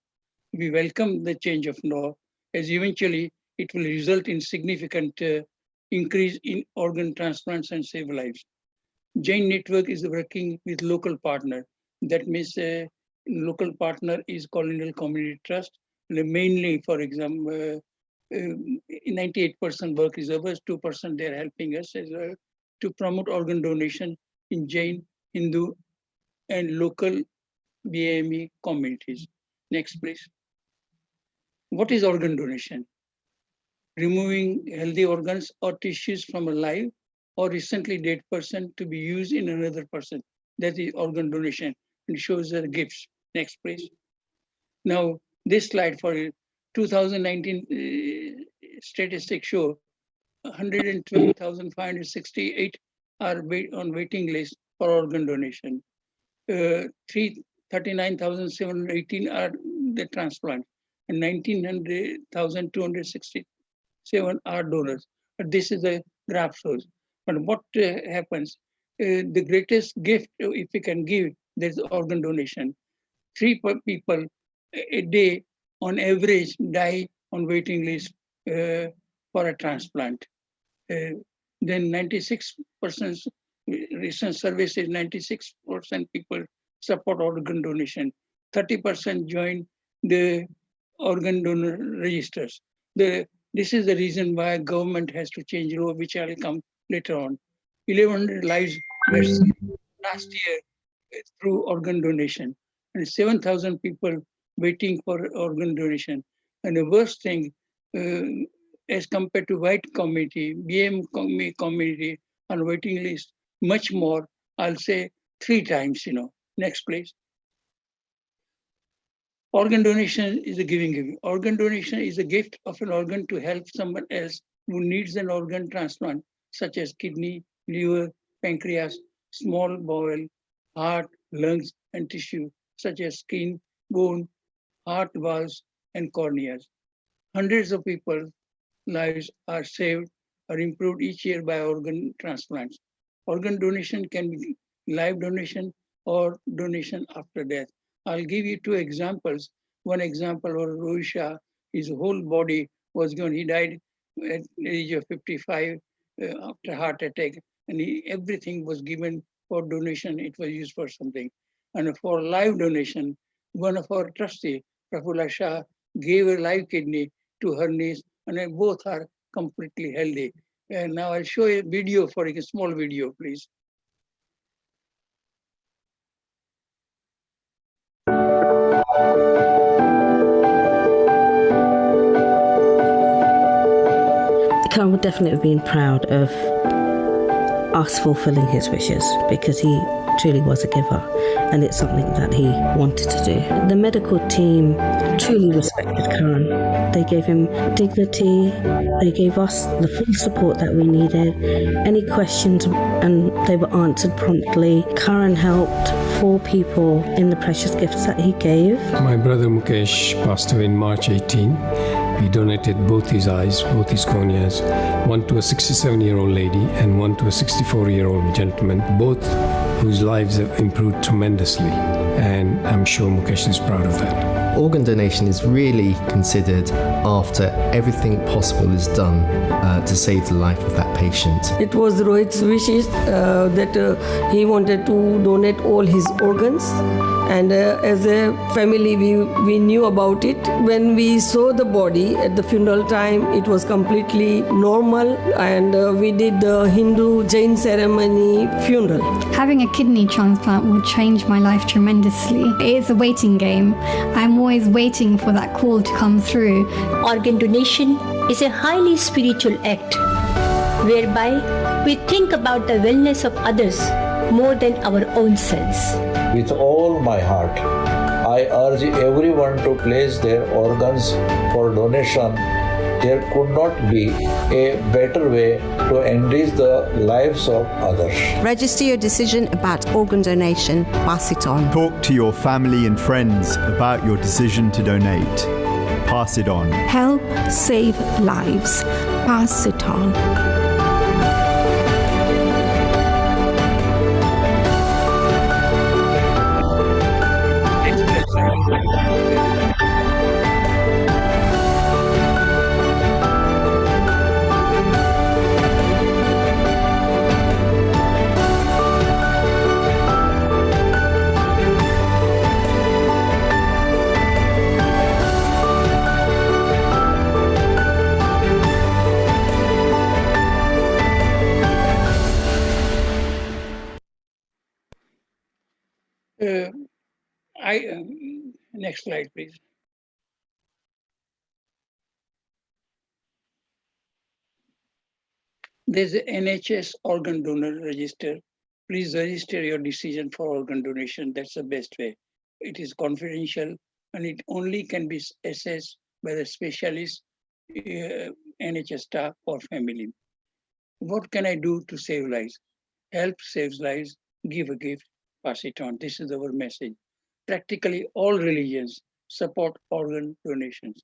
We welcome the change of law, as eventually it will result in significant increase in organ transplants and save lives. JAIN network is working with local partner. That means local partner is Colonial Community Trust. Mainly, for example, 98% work is ours, 2% they're helping us as well to promote organ donation in Jain, Hindu, and local BAME communities. Next, please. What is organ donation? Removing healthy organs or tissues from a live or recently dead person to be used in another person. That is organ donation, and shows the gifts. Next, please. Now, this slide for 2019 statistics show 112,568 are on waiting list for organ donation. 39,718 are the transplant, and 19,267 are donors. But this is the graph shows. But what happens? The greatest gift, if we can give, there's organ donation. 3 people a day on average die on waiting list for a transplant. Then 96%, recent survey says 96% people support organ donation. 30% join the organ donor registers. This is the reason why government has to change law, which I will come later on. 1,100 lives were saved last year through organ donation, and 7,000 people waiting for organ donation. And the worst thing, as compared to white community, BM community on waiting list, much more, I'll say 3 times, Next, please. Organ donation is a giving. Organ donation is a gift of an organ to help someone else who needs an organ transplant, such as kidney, liver, pancreas, small bowel, heart, lungs, and tissue, such as skin, bone, heart valves, and corneas. Hundreds of people's lives are saved or improved each year by organ transplants. Organ donation can be live donation or donation after death. I'll give you 2 examples. One example was Rohisha, his whole body was gone. He died at the age of 55 after heart attack, and everything was given for donation. It was used for something. And for live donation, one of our trustee, Prafulla Shah, gave a live kidney to her niece, and both are completely healthy. And now I'll show you a video for a small video, please. Khan would definitely have been proud of us fulfilling his wishes because he truly was a giver and it's something that he wanted to do. The medical team truly respected Khan. They gave him dignity, they gave us the full support that we needed. Any questions and they were answered promptly. Khan helped 4 people in the precious gifts that he gave. My brother Mukesh passed away in March 18. He donated both his eyes, both his corneas, one to a 67-year-old lady and one to a 64-year-old gentleman, both whose lives have improved tremendously. And I'm sure Mukesh is proud of that. Organ donation is really considered after everything possible is done to save the life of that patient. It was Rohit's wishes that he wanted to donate all his organs. And as a family, we knew about it. When we saw the body at the funeral time, it was completely normal. And we did the Hindu JAIN ceremony funeral. Having a kidney transplant will change my life tremendously. It is a waiting game. I'm always waiting for that call to come through. Organ donation is a highly spiritual act whereby we think about the wellness of others more than our own selves. With all my heart, I urge everyone to place their organs for donation. There could not be a better way to enrich the lives of others. Register your decision about organ donation. Pass it on. Talk to your family and friends about your decision to donate. Pass it on. Help save lives. Pass it on. Next slide, please. There's an NHS organ donor register. Please register your decision for organ donation. That's the best way. It is confidential and it only can be assessed by the specialist, NHS staff or family. What can I do to save lives? Help saves lives, give a gift, pass it on. This is our message. Practically all religions support organ donations.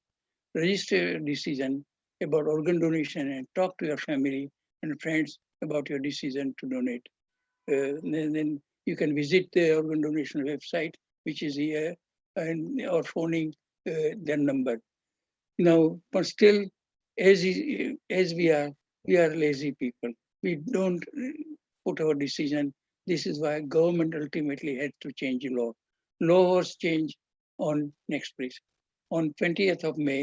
Register your decision about organ donation and talk to your family and friends about your decision to donate. Then you can visit the organ donation website, which is here, or phoning their number. Now, but still, as we are lazy people. We don't put our decision. This is why government ultimately had to change the law. Law was changed on, next please, on 20th of May,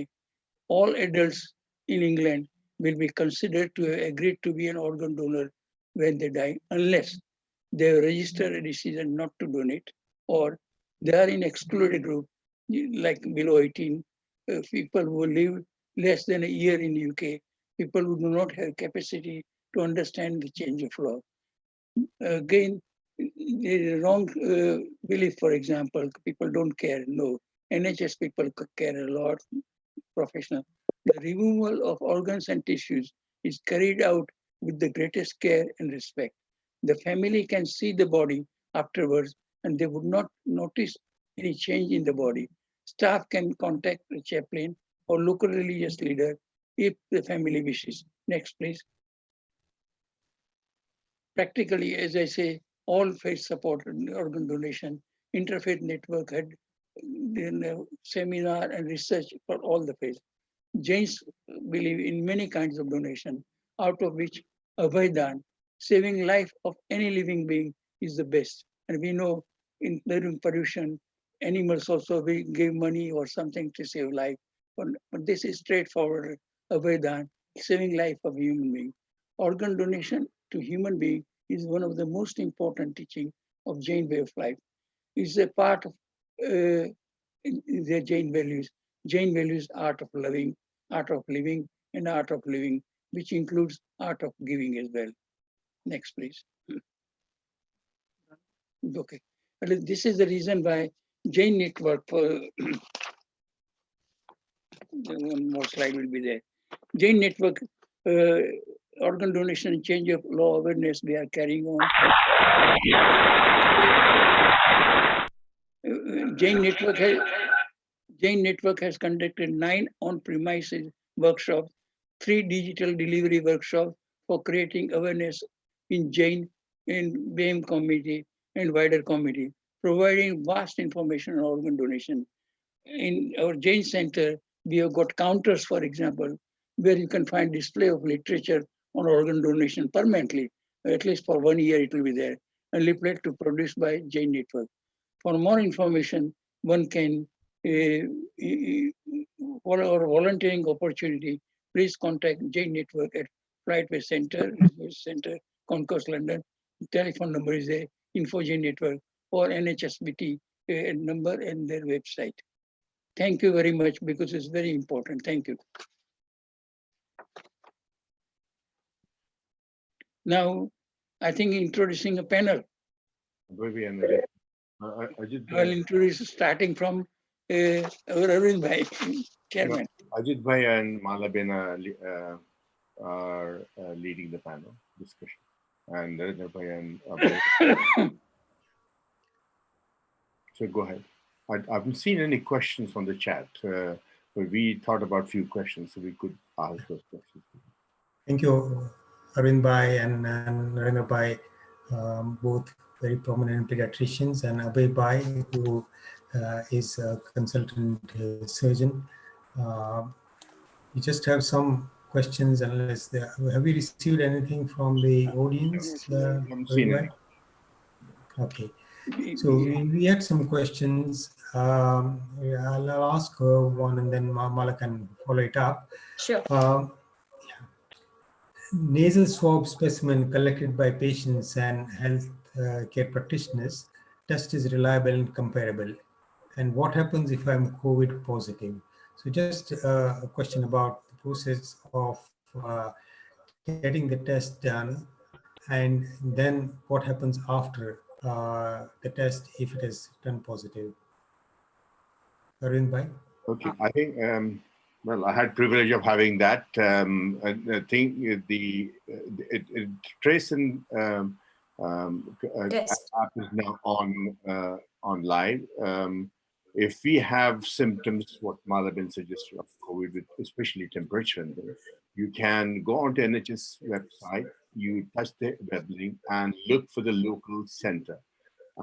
all adults in England will be considered to have agreed to be an organ donor when they die, unless they have registered a decision not to donate, or they are in excluded group, like below 18, people who live less than a year in the UK, people who do not have capacity to understand the change of law. Again, there is a wrong belief, for example, people don't care. No, NHS people care a lot, professional. The removal of organs and tissues is carried out with the greatest care and respect. The family can see the body afterwards and they would not notice any change in the body. Staff can contact the chaplain or local religious leader if the family wishes. Next, please. Practically, as I say, all faith support organ donation. Interfaith Network had seminar and research for all the faiths. Jains believe in many kinds of donation, out of which Abhaydan, saving life of any living being, is the best. And we know in during pollution, animals also we give money or something to save life. But this is straightforward Abhaydan, saving life of a human being. Organ donation to human being is one of the most important teaching of Jain way of life. It's a part of their Jain values. Jain values art of loving, art of living, and art of living, which includes art of giving as well. Next, please. Okay. This is the reason why Jain Network, for one more slide will be there. Jain Network, organ donation and change of law awareness we are carrying on. Jain Network has conducted 9 on-premises workshops, 3 digital delivery workshops for creating awareness in Jain, in BEM community and wider community, providing vast information on organ donation. In our Jain Center, we have got counters, for example, where you can find display of literature on organ donation permanently. At least for 1 year it will be there. A leaflet to produce by Jain Network. For more information, one can, for our volunteering opportunity, please contact Jain Network at Flightway Center, Research Center, Concourse, London. The telephone number is there, Info Jain Network, or NHSBT number and their website. Thank you very much, because it's very important. Thank you. Now, I think introducing a panel. I'll introduce starting from Arvind Bhai, Chairman. Ajit Bhai and Malabena are leading the panel discussion. And Narendra Bhai and Abhay. So go ahead. I haven't seen any questions on the chat, but we thought about a few questions, so we could ask those questions. Thank you, Arvind Bhai and Narendra Bhai, both very prominent pediatricians, and Abhay Bhai, who is a consultant surgeon. We just have some questions, unless there. Have we received anything from the audience? Okay. So we had some questions. I'll ask one and then Mala can follow it up. Sure. Nasal swab specimen collected by patients and health care practitioners, test is reliable and comparable. And what happens if I'm COVID positive? So just a question about the process of getting the test done, and then what happens after the test if it is done positive. Arvind Bhai? Okay, I think, well, I had privilege of having that. I think it tracing app is now on live. If we have symptoms, what Malabin suggested of COVID, with especially temperature, you can go onto NHS website, you touch the web link and look for the local center,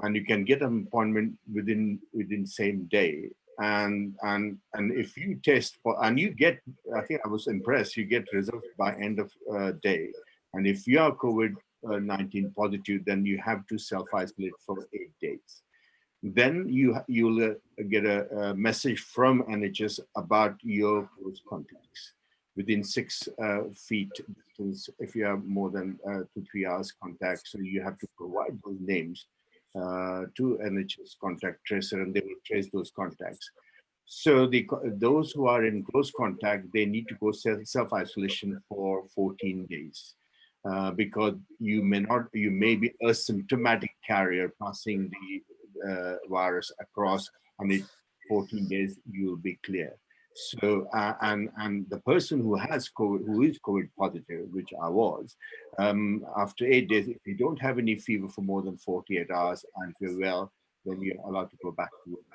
and you can get an appointment within same day. And if you test for, and you get, I think I was impressed, you get results by end of day. And if you are COVID-19 positive, then you have to self-isolate for 8 days. then you'll get a message from NHS about your close contacts within 6 feet distance. If you have more than 2-3 hours contact, so you have to provide those names to NHS contact tracer, and they will trace those contacts. So those who are in close contact, they need to go self-isolation for 14 days. Because you may be a symptomatic carrier passing the virus across, and in 14 days you'll be clear. So and the person who has COVID, who is COVID positive, which I was, after 8 days, if you don't have any fever for more than 48 hours and feel well, then you're allowed to go back to work.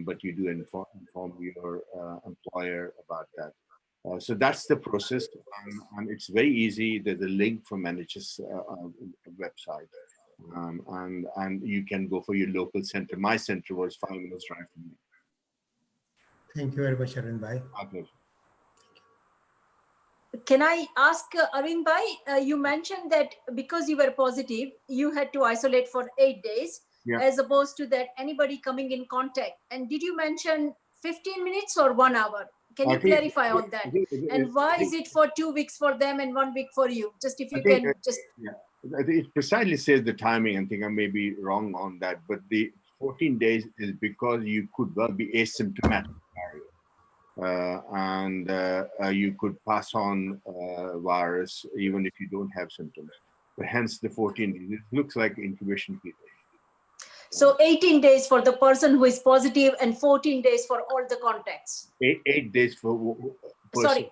But you do inform your employer about that. So that's the process, and it's very easy. There's a link from NHS website, and you can go for your local center. My center was 5 minutes drive from me. Thank you very much, Arvind Bhai. Can I ask Arvind Bhai, you mentioned that because you were positive, you had to isolate for 8 days, as opposed to that anybody coming in contact. And did you mention 15 minutes or 1 hour? Can you clarify on that? And why is it for 2 weeks for them and 1 week for you? Just if you can just... I think it precisely says the timing. I think I may be wrong on that, but the 14 days is because you could well be asymptomatic. And you could pass on virus even if you don't have symptoms. But hence the 14 days. It looks like incubation period. So 18 days for the person who is positive and 14 days for all the contacts. 8 days for person.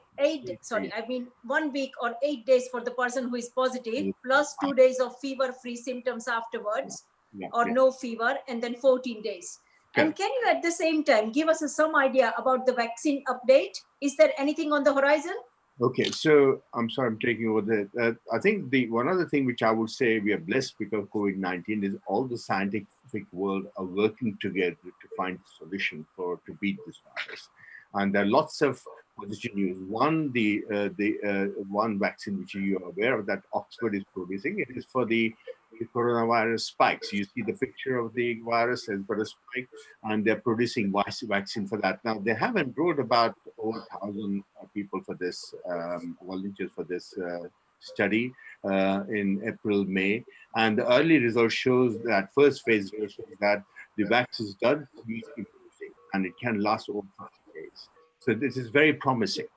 Sorry, I mean 1 week or 8 days for the person who is positive, plus 2 days of fever-free symptoms afterwards, or no fever, and then 14 days. And can you at the same time give us some idea about the vaccine update? Is there anything on the horizon? Okay, so I'm sorry, I'm taking over the, I think the one other thing which I would say we are blessed because of COVID-19 is all the scientific world are working together to find a solution to beat this virus. And there are lots of positive news. One, the one vaccine which you are aware of that Oxford is producing, it is for the coronavirus spikes. You see the picture of the virus has got a spike, and they're producing vaccine for that. Now, they have enrolled about over 1,000 people for this, volunteers for this study in April, May. And the early result shows that first phase shows that the vaccine does produce immunity, and it can last over 50 days. So this is very promising.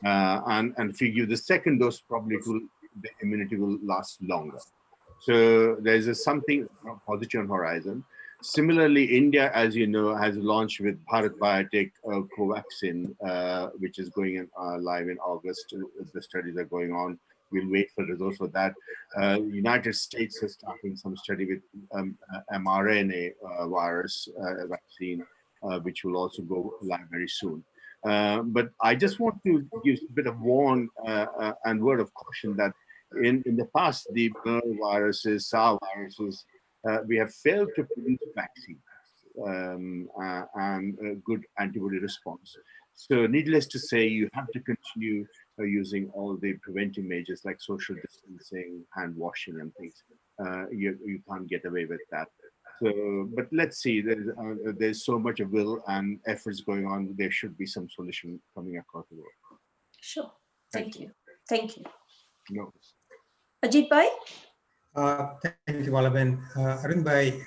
And if you give the second dose, probably the immunity will last longer. So there's something positive on horizon. Similarly, India, as you know, has launched with Bharat Biotech Covaxin, which is going live in August. The studies are going on. We'll wait for results for that. United States is starting some study with mRNA virus vaccine, which will also go live very soon. But I just want to give a bit of warn and word of caution that in the past, the viruses, SARS viruses, we have failed to produce vaccines and a good antibody response. So needless to say, you have to continue using all the preventive measures like social distancing, hand washing and things. You can't get away with that. So, but let's see, there's so much will and efforts going on. There should be some solution coming across the world. Sure. Thank you. Thank you. No. Ajit Bhai? Thank you, Malaben. Arvind Bhai,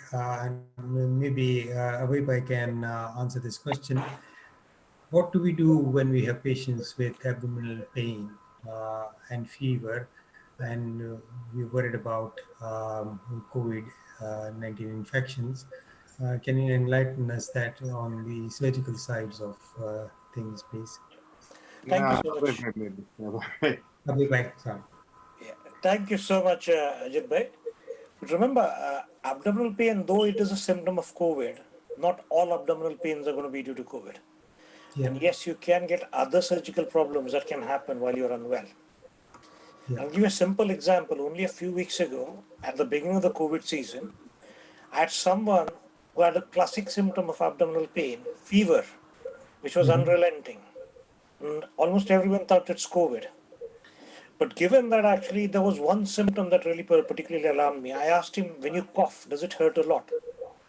maybe Abhay Bhai can answer this question. What do we do when we have patients with abdominal pain and fever, and we're worried about COVID-19 infections? Can you enlighten us that on the surgical sides of things, please? Thank you so much. Abhay Bhai, sorry. Thank you so much, Ajit Bhai. Remember, abdominal pain, though it is a symptom of COVID, not all abdominal pains are going to be due to COVID. Yeah. And yes, you can get other surgical problems that can happen while you're unwell. Yeah. I'll give you a simple example. Only a few weeks ago, at the beginning of the COVID season, I had someone who had a classic symptom of abdominal pain, fever, which was unrelenting. And almost everyone thought it's COVID. But given that actually there was one symptom that really particularly alarmed me, I asked him, when you cough, does it hurt a lot?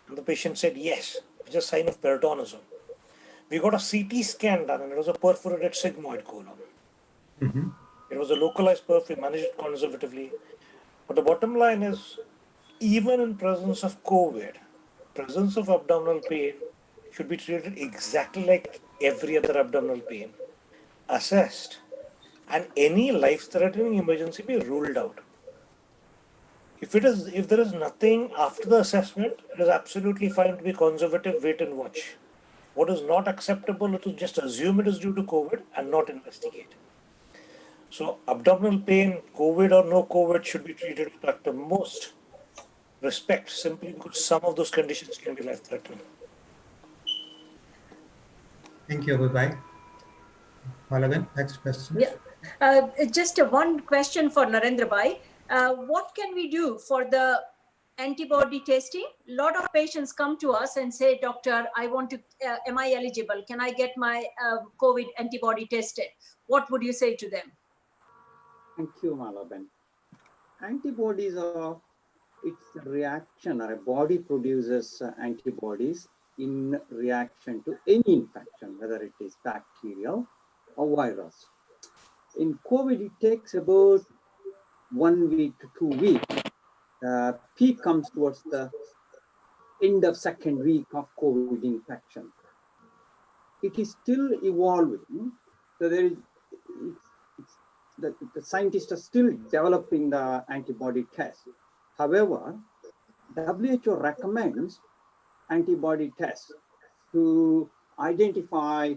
And the patient said yes, which is a sign of peritonism. We got a CT scan done and it was a perforated sigmoid colon. It was a localized perf, we managed it conservatively. But the bottom line is, even in presence of COVID, presence of abdominal pain should be treated exactly like every other abdominal pain, assessed, and any life-threatening emergency be ruled out. If there is nothing after the assessment, it is absolutely fine to be conservative, wait and watch. What is not acceptable is to just assume it is due to COVID and not investigate. So abdominal pain, COVID or no COVID, should be treated with utmost respect, simply because some of those conditions can be life-threatening. Thank you, Abhay. Malaben, next question. Yeah. Just one question for Narendra Bhai. What can we do for the antibody testing? A lot of patients come to us and say, doctor, I want to, am I eligible? Can I get my COVID antibody tested? What would you say to them? Thank you, Malaben. Antibodies are, it's a reaction, or a body produces antibodies in reaction to any infection, whether it is bacterial or virus. In COVID, it takes about 1 week to 2 weeks. The peak comes towards the end of second week of COVID infection. It is still evolving. So there is, the scientists are still developing the antibody test. However, WHO recommends antibody tests to identify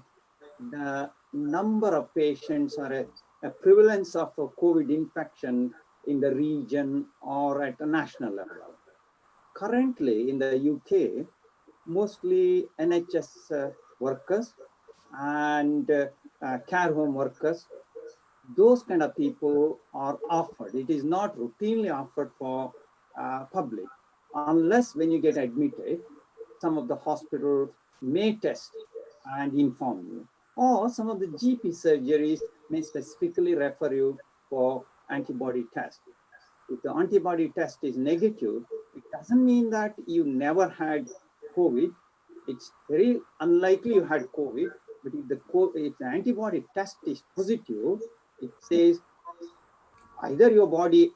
the number of patients or a prevalence of a COVID infection in the region or at a national level. Currently in the UK, mostly NHS workers and care home workers, those kind of people are offered. It is not routinely offered for public, unless when you get admitted, some of the hospitals may test and inform you, or some of the GP surgeries may specifically refer you for antibody test. If the antibody test is negative, it doesn't mean that you never had COVID. It's very unlikely you had COVID, but if the antibody test is positive, it says either your body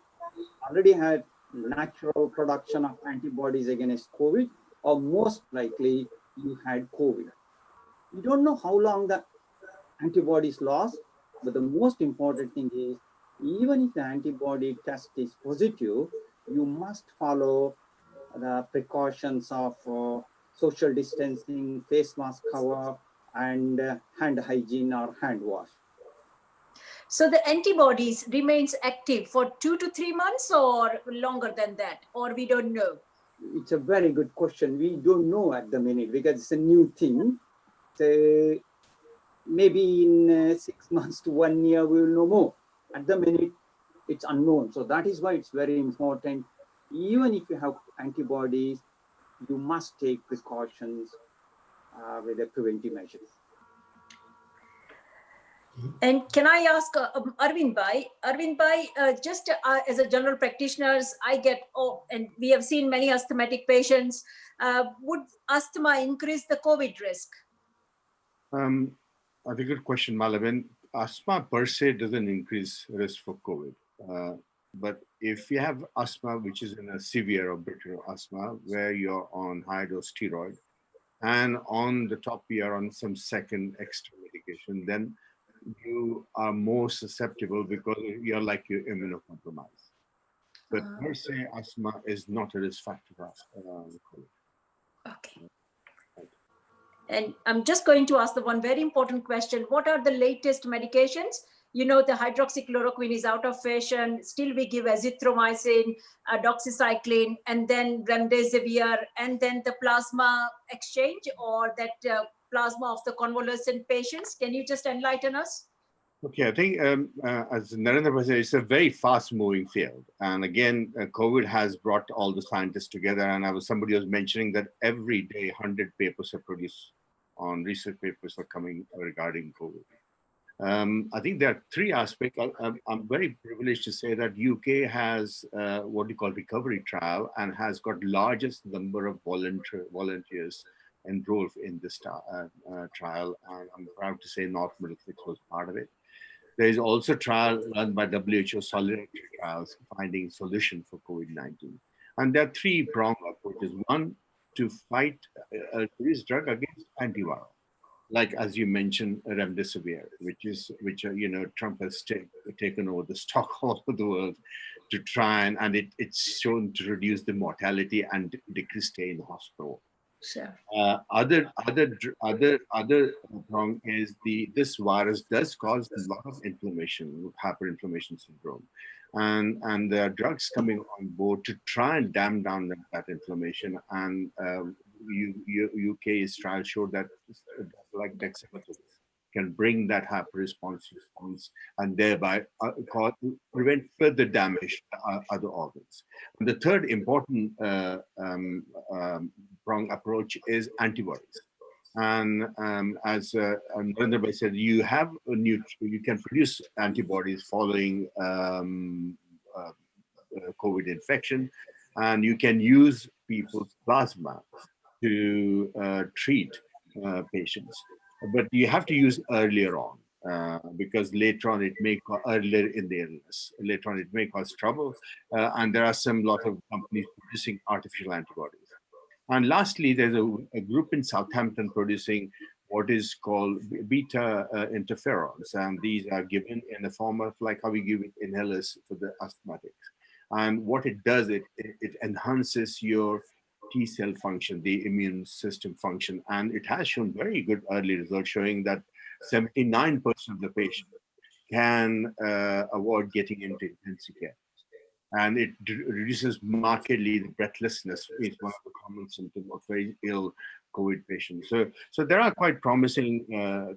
already had natural production of antibodies against COVID, or most likely you had COVID. We don't know how long the antibodies last, but the most important thing is, even if the antibody test is positive, you must follow the precautions of social distancing, face mask cover, and hand hygiene or hand wash. So the antibodies remains active for 2 to 3 months or longer than that, or we don't know? It's a very good question. We don't know at the minute because it's a new thing. So maybe in 6 months to 1 year, we will know more. At the minute, it's unknown. So that is why it's very important. Even if you have antibodies, you must take precautions with the preventive measures. And can I ask Arvind Bhai? Arvind Bhai, just as a general practitioner, I get, and we have seen many asthmatic patients. Would asthma increase the COVID risk? That's a good question, Malaben. Asthma per se doesn't increase risk for COVID. But if you have asthma, which is in a severe or bitter asthma, where you're on high dose steroid, and on the top you're on some second extra medication, then you are more susceptible because you're immunocompromised. But per se, asthma is not a risk factor for COVID. Okay. And I'm just going to ask the one very important question. What are the latest medications? You know, the hydroxychloroquine is out of fashion. Still, we give azithromycin, doxycycline, and then remdesivir, and then the plasma exchange, or that plasma of the convalescent patients. Can you just enlighten us? Okay, I think as Narendra said, it's a very fast-moving field. And again, COVID has brought all the scientists together. And somebody was mentioning that every day 100 papers are produced on research papers are coming regarding COVID. I think there are three aspects. I'm very privileged to say that UK has what we call recovery trial and has got largest number of volunteers enrolled in this trial. And I'm proud to say North Middlesex was part of it. There is also a trial run by WHO Solidarity Trials finding solution for COVID-19. And there are three-pronged approaches. One, to fight this drug against antiviral, like as you mentioned, remdesivir, which Trump has taken over the stock all over the world to try and it's shown to reduce the mortality and decrease stay in the hospital. Sure. Other prong is this virus does cause a lot of inflammation, hyperinflammation syndrome, and there are drugs coming on board to try and damp down that inflammation. And UK's trial showed that like dexamethasone can bring that response and thereby prevent further damage to other organs. And the third important prong approach is antibodies. And as Narendra Bhai said, you can produce antibodies following COVID infection, and you can use people's plasma to treat patients. But you have to use earlier on because later on it may cause earlier in the illness. Later on it may cause trouble, and there are lot of companies producing artificial antibodies. And lastly, there's a group in Southampton producing what is called beta interferons, and these are given in the form of like how we give it inhalers for the asthmatics. And what it does, it enhances your T cell function, the immune system function, and it has shown very good early results showing that 79% of the patients can avoid getting into intensive care. And it reduces markedly the breathlessness. It's one of the common symptoms of very ill COVID patients. So there are quite promising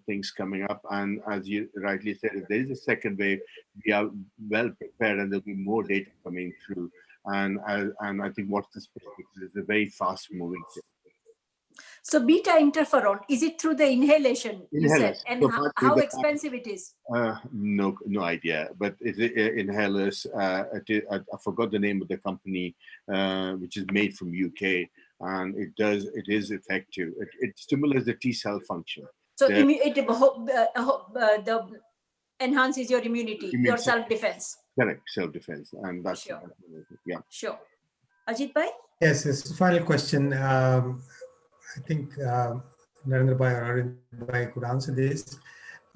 things coming up. And as you rightly said, if there is a second wave, we are well prepared and there'll be more data coming through. And I think what's the space is a very fast moving thing. So beta interferon, is it through the inhalation, you said? And so how expensive it is? No idea, but inhalers, I forgot the name of the company, which is made from UK, and it is effective. It stimulates the T cell function. So it enhances your immunity, your self-defense. Correct, self-defense, and that's sure. Yeah. Sure. Ajit Bhai? Yes, final question. I think Narendra Bhai or Arvind Bhai could answer this.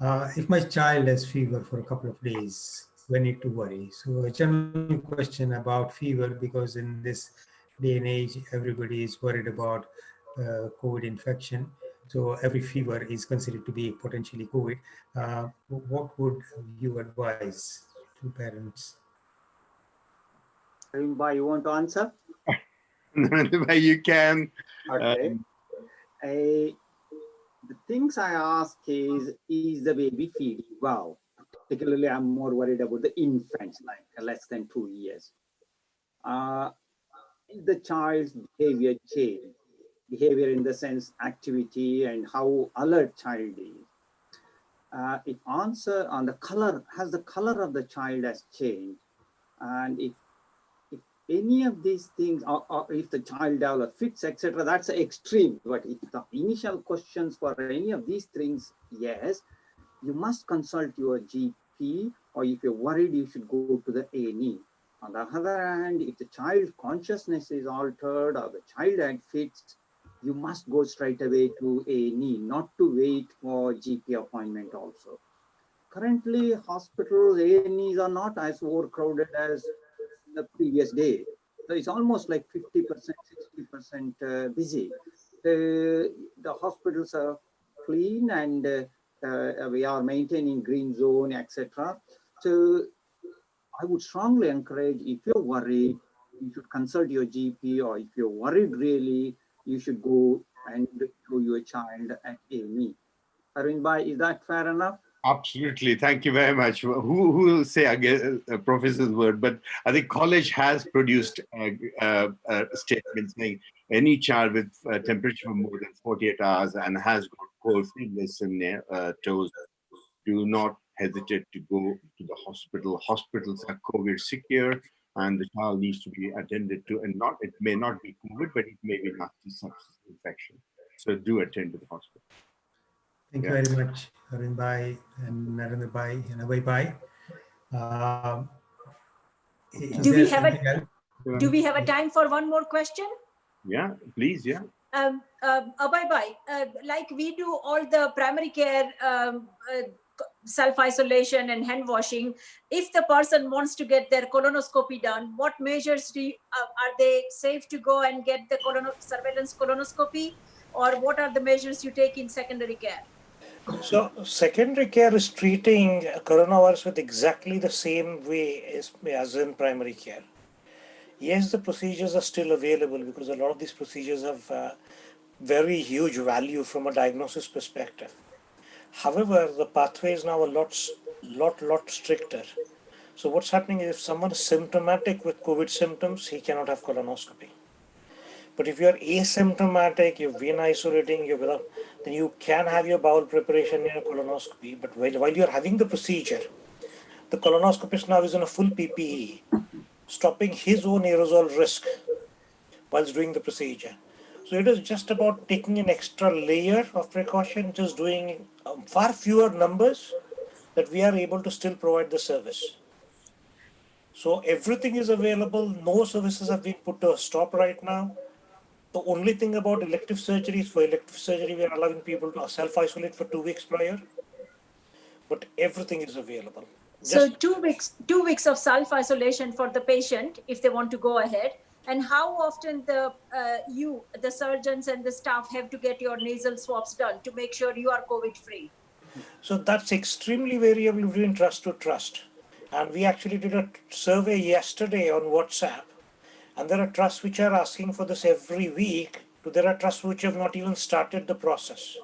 If my child has fever for a couple of days, we need to worry. So a general question about fever, because in this day and age, everybody is worried about COVID infection. So every fever is considered to be potentially COVID. What would you advise to parents? Arvind Bhai, you want to answer? You can. Okay. The things I ask is the baby feeding well? Particularly, I'm more worried about the infants, like less than 2 years. Is the child's behavior change? Behavior in the sense activity and how alert child is. If answer on the color, has the color of the child has changed? And if any of these things, or if the child develops fits, etc., that's extreme. But if the initial questions for any of these things, yes, you must consult your GP, or if you're worried, you should go to the A&E. On the other hand, if the child consciousness is altered or the child had fits, you must go straight away to A&E, not to wait for GP appointment also. Currently, hospitals, A&Es are not as overcrowded as the previous day. So it's almost like 50%, 60% busy. The hospitals are clean and we are maintaining green zone, etc. So I would strongly encourage, if you're worried, you should consult your GP, or if you're worried really, you should go and show your child at A&E. Arvind Bhai, is that fair enough? Absolutely. Thank you very much. Who will say again a professor's word? But I think college has produced a statement saying any child with temperature for more than 48 hours and has got cold fingers and toes do not hesitate to go to the hospital. Hospitals are COVID secure, and the child needs to be attended to, and it may not be COVID, but it may be nasty sepsis infection. So do attend to the hospital. Thank you very much, Arvind Bhai and Narendra Bhai and Abhay Bhai. Do we have a time for one more question? Yeah, please, yeah. Abhay Bhai, like we do all the primary care self-isolation and hand washing, if the person wants to get their colonoscopy done, what measures are they safe to go and get the surveillance colonoscopy, or what are the measures you take in secondary care? So secondary care is treating coronavirus with exactly the same way as in primary care. Yes, the procedures are still available because a lot of these procedures have very huge value from a diagnosis perspective. However, the pathway is now a lot stricter. So what's happening is if someone is symptomatic with COVID symptoms, he cannot have colonoscopy. But if you are asymptomatic, you've been isolating, then you can have your bowel preparation in a colonoscopy. But while you're having the procedure, the colonoscopist now is in a full PPE, stopping his own aerosol risk whilst doing the procedure. So it is just about taking an extra layer of precaution, just doing far fewer numbers, that we are able to still provide the service. So everything is available. No services have been put to a stop right now. The only thing about elective surgeries, for elective surgery, we are allowing people to self-isolate for 2 weeks prior, but everything is available. So 2 weeks of self-isolation for the patient if they want to go ahead. And how often the surgeons and the staff have to get your nasal swabs done to make sure you are COVID-free? So that's extremely variable between trust to trust. And we actually did a survey yesterday on WhatsApp. And there are trusts which are asking for this every week. There are trusts which have not even started the process.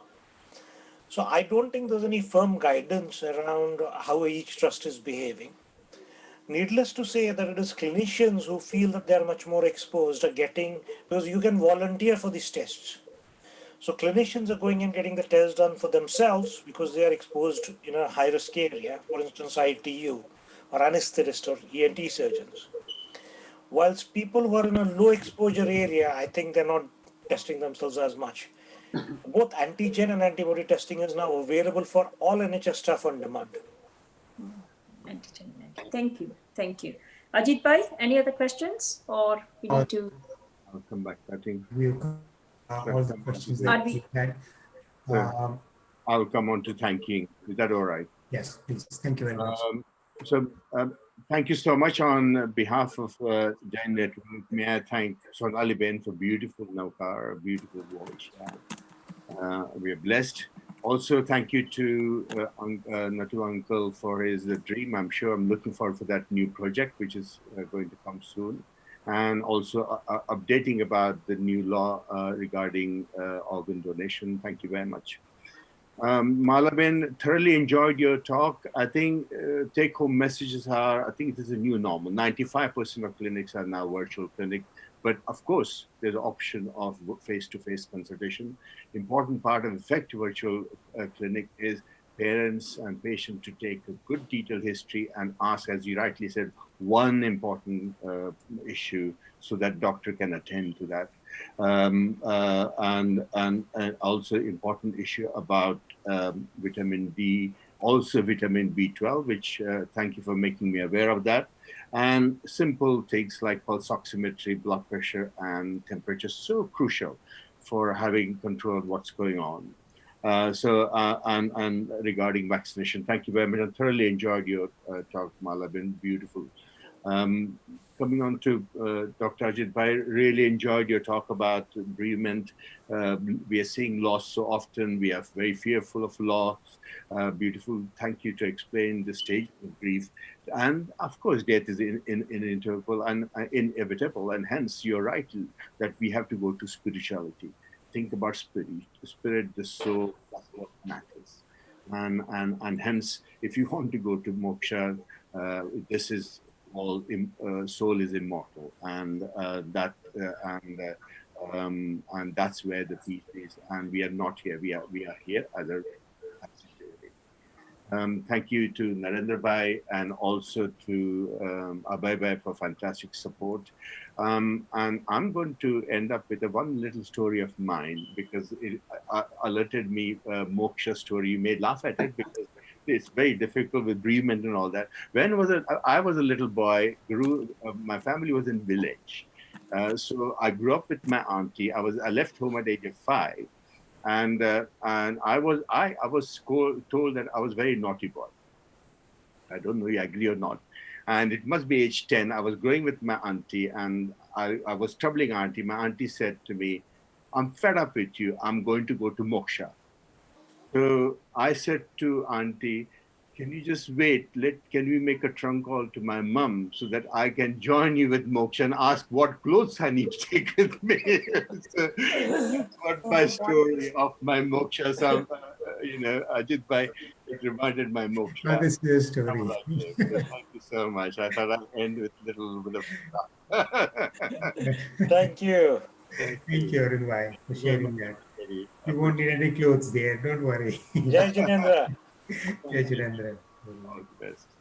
So I don't think there's any firm guidance around how each trust is behaving. Needless to say that it is clinicians who feel that they are much more exposed are getting, because you can volunteer for these tests. So clinicians are going and getting the test done for themselves because they are exposed in a high-risk area, for instance, ITU or anesthetists or ENT surgeons. Whilst people who are in a low exposure area, I think they're not testing themselves as much. Both antigen and antibody testing is now available for all NHS staff on demand. Thank you. Thank you. Ajit Bhai, any other questions, or we need to? I'll come back. I think all the questions that we had. I'll come on to thanking. Is that all right? Yes, please. Thank you very much. Thank you so much on behalf of JAIN Network. May I thank Sonali Ben for beautiful Naukar, beautiful voice. We are blessed. Also, thank you to Natu Uncle for his dream. I'm sure I'm looking forward for that new project, which is going to come soon. And also updating about the new law regarding organ donation. Thank you very much. Malaben, thoroughly enjoyed your talk. I think take-home messages are, I think it is a new normal. 95% of clinics are now virtual clinic, but of course, there's an option of face-to-face consultation. Important part of effective virtual clinic is parents and patients to take a good detailed history and ask, as you rightly said, one important issue so that doctor can attend to that. And also important issue about vitamin D, also vitamin B12, which thank you for making me aware of that. And simple things like pulse oximetry, blood pressure, and temperature, so crucial for having control of what's going on. And regarding vaccination, thank you very much. I thoroughly enjoyed your talk, Malabin, beautiful. Coming on to Dr. Ajit Bhai, really enjoyed your talk about bereavement. We are seeing loss so often. We are very fearful of loss. Beautiful. Thank you to explain the stage of grief. And of course, death is inevitable and inevitable. And hence, you're right that we have to go to spirituality. Think about spirit, the soul, that's what matters. And hence, if you want to go to moksha, this is all soul is immortal, and that's where the peace is. And we are not here. We are here as a Thank you to Narendra Bhai and also to Abhay Bhai for fantastic support. And I'm going to end up with one little story of mine because it alerted me moksha story. You may laugh at it because it's very difficult with bereavement and all that. When was it? I was a little boy. My family was in village, so I grew up with my auntie. I left home at the age of 5. And I was told that I was very naughty boy. I don't know if you agree or not. And it must be age 10. I was going with my auntie and I was troubling auntie. My auntie said to me, "I'm fed up with you. I'm going to go to moksha." So I said to auntie, "Can you just wait? Can we make a trunk call to my mum so that I can join you with moksha and ask what clothes I need to take with me?" So that's what my story of my moksha. So, Ajit Bhai, it reminded my moksha. Oh, this is your story. So thank you so much. I thought I'll end with a little bit of stuff. Thank you. Thank you, Arun Bhai, for sharing that. You won't need any clothes there. Don't worry. Jai Jinendra. Jai Jinendra. All the best.